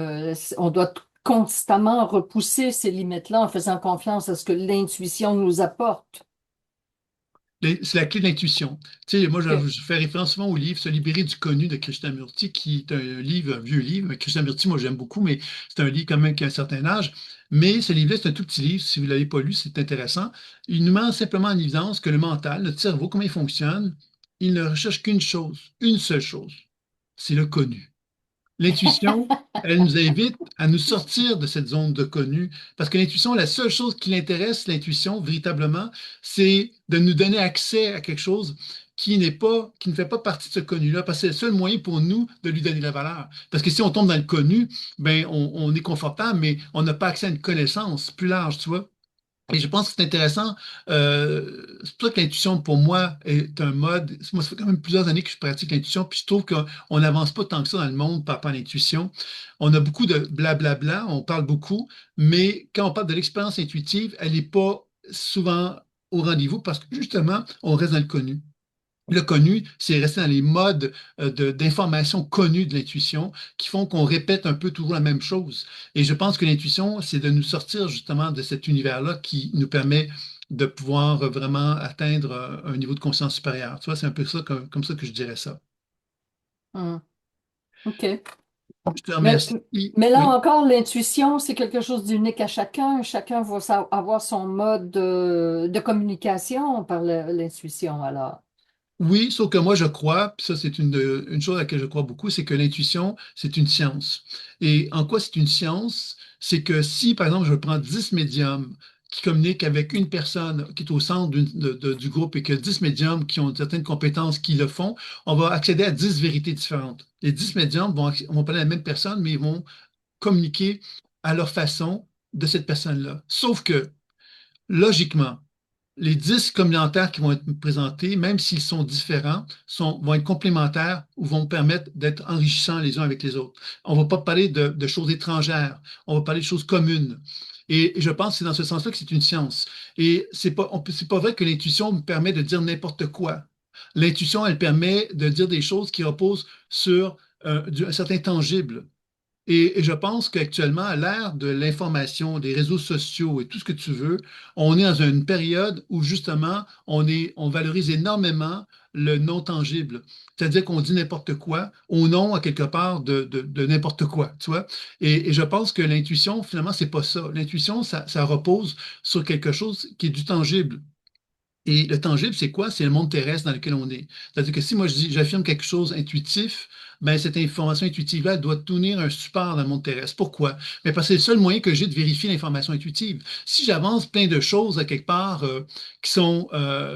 on doit constamment repousser ces limites-là en faisant confiance à ce que l'intuition nous apporte. C'est la clé de l'intuition. Tu sais, moi, OK. je fais référence souvent au livre Se libérer du connu de Krishnamurti, qui est un livre, un vieux livre. Krishnamurti, moi, j'aime beaucoup, mais c'est un livre quand même qui a un certain âge. Mais ce livre-là, c'est un tout petit livre. Si vous ne l'avez pas lu, c'est intéressant. Il nous met simplement en évidence que le mental, notre cerveau, comment il fonctionne, il ne recherche qu'une chose, une seule chose, c'est le connu. L'intuition, elle nous invite à nous sortir de cette zone de connu, parce que l'intuition, la seule chose qui l'intéresse, l'intuition, véritablement, c'est de nous donner accès à quelque chose qui ne fait pas partie de ce connu-là, parce que c'est le seul moyen pour nous de lui donner la valeur. Parce que si on tombe dans le connu, ben, on est confortable, mais on n'a pas accès à une connaissance plus large, tu vois. Et je pense que c'est intéressant. C'est pour ça que l'intuition, pour moi, est un mode. Moi, ça fait quand même plusieurs années que je pratique l'intuition, puis je trouve qu'on n'avance pas tant que ça dans le monde par rapport à l'intuition. On a beaucoup de blablabla, on parle beaucoup, mais quand on parle de l'expérience intuitive, elle n'est pas souvent au rendez-vous parce que justement, on reste dans le connu. Le connu, c'est rester dans les modes d'information connus de l'intuition qui font qu'on répète un peu toujours la même chose. Et je pense que l'intuition, c'est de nous sortir justement de cet univers-là qui nous permet de pouvoir vraiment atteindre un niveau de conscience supérieur. Tu vois, c'est un peu ça comme ça que je dirais ça. Hum, OK. Je te Mais, remercie. mais là Oui. encore, l'intuition, c'est quelque chose d'unique à chacun. Chacun va avoir son mode de communication par l'intuition, alors. Oui, sauf que moi, je crois, puis ça, c'est une chose à laquelle je crois beaucoup, c'est que l'intuition, c'est une science. Et en quoi c'est une science? C'est que si, par exemple, je prends 10 médiums qui communiquent avec une personne qui est au centre du groupe et que 10 médiums qui ont certaines compétences qui le font, on va accéder à 10 vérités différentes. Les 10 médiums vont parler à la même personne, mais ils vont communiquer à leur façon de cette personne-là. Sauf que, logiquement, les 10 commentaires qui vont être présentés, même s'ils sont différents, vont être complémentaires ou vont permettre d'être enrichissants les uns avec les autres. On ne va pas parler de choses étrangères, on va parler de choses communes. Et je pense que c'est dans ce sens-là que c'est une science. Et c'est pas vrai que l'intuition me permet de dire n'importe quoi. L'intuition, elle permet de dire des choses qui reposent sur un certain tangible. Et je pense qu'actuellement, à l'ère de l'information, des réseaux sociaux et tout ce que tu veux, on est dans une période où justement, on valorise énormément le non tangible. C'est-à-dire qu'on dit n'importe quoi au nom, à quelque part, de n'importe quoi, tu vois. Et je pense que l'intuition, finalement, c'est pas ça. L'intuition, ça repose sur quelque chose qui est du tangible. Et le tangible, c'est quoi? C'est le monde terrestre dans lequel on est. C'est-à-dire que si moi j'affirme quelque chose intuitif, ben cette information intuitive-là elle doit tenir un support dans le monde terrestre. Pourquoi? Mais parce que c'est le seul moyen que j'ai de vérifier l'information intuitive. Si j'avance plein de choses à quelque part qui sont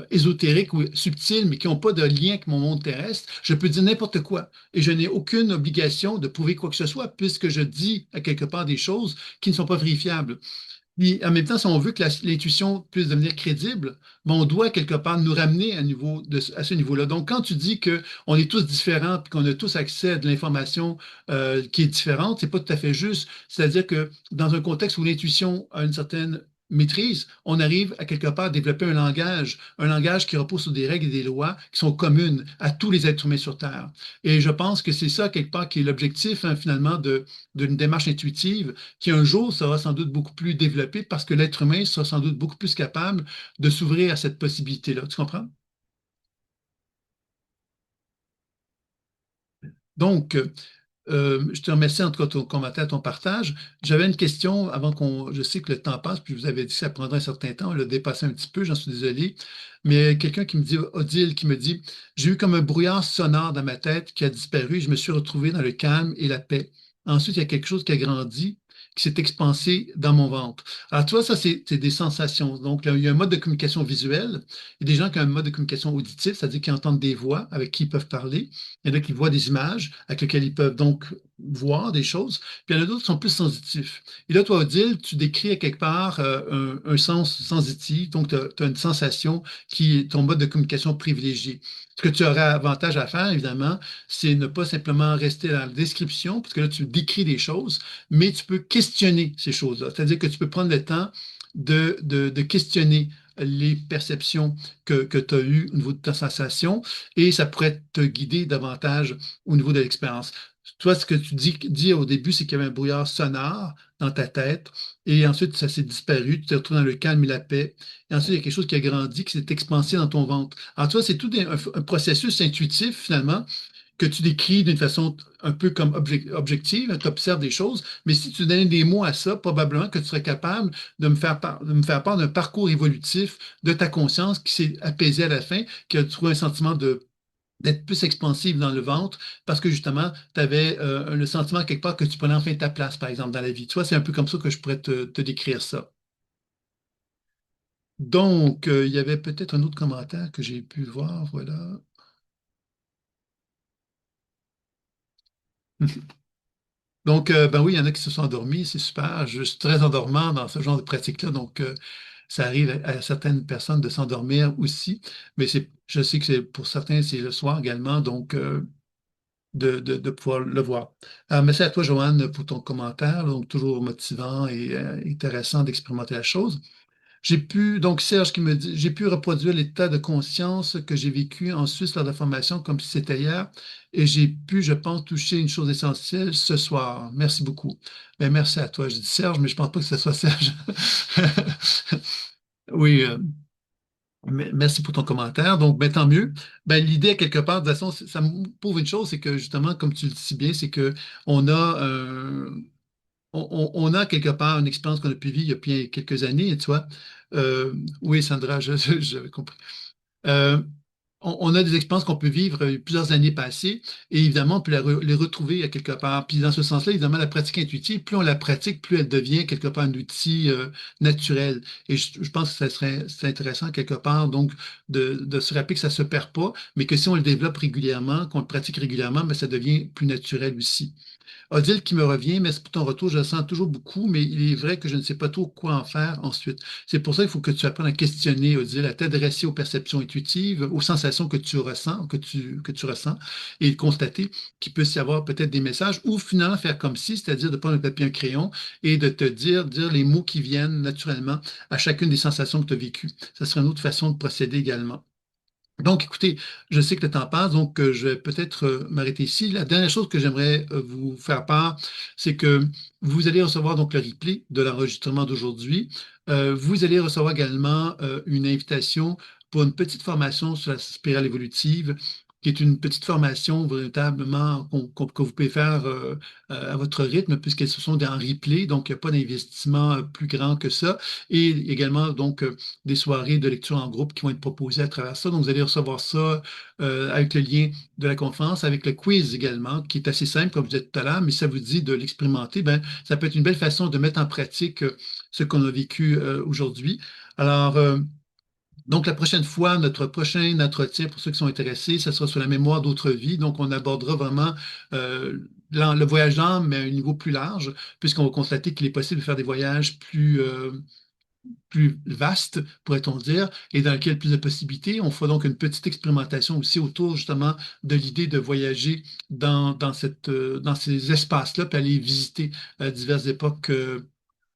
ésotériques ou subtiles, mais qui n'ont pas de lien avec mon monde terrestre, je peux dire n'importe quoi. Et je n'ai aucune obligation de prouver quoi que ce soit, puisque je dis à quelque part des choses qui ne sont pas vérifiables. Puis, en même temps, si on veut que l'intuition puisse devenir crédible, ben, on doit quelque part nous ramener à ce niveau-là. Donc, quand tu dis qu'on est tous différents et qu'on a tous accès à de l'information qui est différente, c'est pas tout à fait juste. C'est-à-dire que dans un contexte où l'intuition a une certaine maîtrise, on arrive à quelque part à développer un langage qui repose sur des règles et des lois qui sont communes à tous les êtres humains sur Terre. Et je pense que c'est ça, quelque part, qui est l'objectif, hein, finalement, d'une démarche intuitive qui un jour sera sans doute beaucoup plus développé parce que l'être humain sera sans doute beaucoup plus capable de s'ouvrir à cette possibilité-là. Tu comprends? Donc, je te remercie en tout cas de ton commentaire, ton partage. J'avais une question avant qu'on. Je sais que le temps passe, puis vous avez dit que ça prendrait un certain temps. On l'a dépassé un petit peu, j'en suis désolé. Mais quelqu'un qui me dit, Odile, qui me dit, j'ai eu comme un brouillard sonore dans ma tête qui a disparu. Je me suis retrouvé dans le calme et la paix. Ensuite, il y a quelque chose qui a grandi, qui s'est expansé dans mon ventre. Alors, tu vois, ça, c'est des sensations. Donc, là, il y a un mode de communication visuelle. Il y a des gens qui ont un mode de communication auditif, c'est-à-dire qui entendent des voix avec qui ils peuvent parler. Il y en a qui voient des images avec lesquelles ils peuvent donc voir des choses. Puis il y en a d'autres qui sont plus sensitifs. Et là, toi, Odile, tu décris à quelque part un sens sensitif, donc tu as une sensation qui est ton mode de communication privilégié. Ce que tu aurais avantage à faire, évidemment, c'est ne pas simplement rester dans la description, parce que là, tu décris des choses, mais tu peux questionner ces choses-là. C'est-à-dire que tu peux prendre le temps de questionner les perceptions que tu as eues au niveau de ta sensation et ça pourrait te guider davantage au niveau de l'expérience. Toi, ce que tu dis au début, c'est qu'il y avait un brouillard sonore dans ta tête et ensuite ça s'est disparu, tu t'es retrouvé dans le calme et la paix. Et ensuite, il y a quelque chose qui a grandi, qui s'est expansé dans ton ventre. Alors, tu vois, c'est tout un processus intuitif finalement que tu décris d'une façon un peu comme objective, tu observes des choses, mais si tu donnais des mots à ça, probablement que tu serais capable de me faire part d'un parcours évolutif de ta conscience qui s'est apaisé à la fin, qui a trouvé un sentiment d'être plus expansive dans le ventre parce que justement, tu avais le sentiment quelque part que tu prenais enfin ta place, par exemple, dans la vie. Tu vois, c'est un peu comme ça que je pourrais te décrire ça. Donc, il y avait peut-être un autre commentaire que j'ai pu voir, voilà. Donc, ben oui, il y en a qui se sont endormis, c'est super. Je suis très endormant dans ce genre de pratique-là. Donc, ça arrive à certaines personnes de s'endormir aussi, mais je sais que pour certains, c'est le soir également, donc de pouvoir le voir. Alors, merci à toi, Joanne, pour ton commentaire, donc toujours motivant et intéressant d'expérimenter la chose. Donc Serge qui me dit, j'ai pu reproduire l'état de conscience que j'ai vécu en Suisse lors de la formation comme si c'était hier et j'ai pu, je pense, toucher une chose essentielle ce soir. Merci beaucoup. Ben, merci à toi. Je dis Serge, mais je pense pas que ce soit Serge. Oui, merci pour ton commentaire. Donc, ben, tant mieux. Ben, l'idée, quelque part, de toute façon, ça me prouve une chose, c'est que justement, comme tu le dis si bien, c'est que on a, on a quelque part une expérience qu'on a pu vivre il y a bien quelques années, tu vois. Euh, oui, Sandra, j'avais compris. Euh, on a des expériences qu'on peut vivre plusieurs années passées et évidemment, on peut les retrouver à quelque part. Puis dans ce sens-là, évidemment, la pratique intuitive, plus on la pratique, plus elle devient quelque part un outil naturel. Et je pense que c'est intéressant quelque part, donc, de se rappeler que ça ne se perd pas, mais que si on le développe régulièrement, qu'on le pratique régulièrement, ben, ça devient plus naturel aussi. Odile qui me revient, merci pour ton retour, je le sens toujours beaucoup, mais il est vrai que je ne sais pas trop quoi en faire ensuite. C'est pour ça qu'il faut que tu apprennes à questionner, Odile, à t'adresser aux perceptions intuitives, aux sensations que tu ressens, que tu ressens, et constater qu'il peut y avoir peut-être des messages, ou finalement faire comme si, c'est-à-dire de prendre un papier et un crayon et de te dire les mots qui viennent naturellement à chacune des sensations que tu as vécues. Ça serait une autre façon de procéder également. Donc, écoutez, je sais que le temps passe, donc je vais peut-être m'arrêter ici. La dernière chose que j'aimerais vous faire part, c'est que vous allez recevoir donc le replay de l'enregistrement d'aujourd'hui. Vous allez recevoir également une invitation pour une petite formation sur la spirale évolutive, qui est une petite formation véritablement que vous pouvez faire à votre rythme, puisqu'elles se sont en replay, donc il n'y a pas d'investissement plus grand que ça. Et également, donc, des soirées de lecture en groupe qui vont être proposées à travers ça. Donc, vous allez recevoir ça avec le lien de la conférence, avec le quiz également, qui est assez simple, comme vous disais tout à l'heure, mais ça vous dit de l'expérimenter. Ben, ça peut être une belle façon de mettre en pratique ce qu'on a vécu aujourd'hui. Alors, donc, la prochaine fois, notre prochain entretien, pour ceux qui sont intéressés, ça sera sur la mémoire d'autres vies. Donc, on abordera vraiment le voyage d'âme, mais à un niveau plus large, puisqu'on va constater qu'il est possible de faire des voyages plus vaste, pourrait-on dire, et dans lequel plus de possibilités. On fera donc une petite expérimentation aussi autour justement de l'idée de voyager dans ces espaces-là, puis aller visiter diverses époques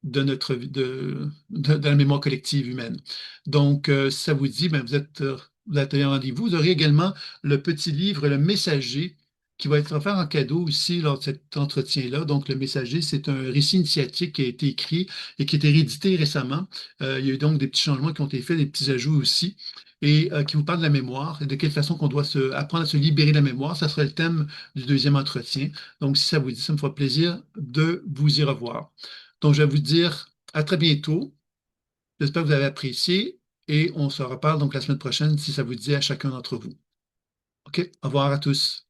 de notre vie, de la mémoire collective humaine. Donc, si ça vous dit, ben, vous êtes un rendez-vous. Vous aurez également le petit livre Le Messager qui va être offert en cadeau aussi lors de cet entretien-là. Donc, Le Messager, c'est un récit initiatique qui a été écrit et qui a été réédité récemment. Il y a eu donc des petits changements qui ont été faits, des petits ajouts aussi, et qui vous parle de la mémoire et de quelle façon qu'on doit apprendre à se libérer de la mémoire. Ça sera le thème du deuxième entretien. Donc, si ça vous dit, ça me fera plaisir de vous y revoir. Donc, je vais vous dire à très bientôt. J'espère que vous avez apprécié et on se reparle donc la semaine prochaine si ça vous dit à chacun d'entre vous. OK? Au revoir à tous.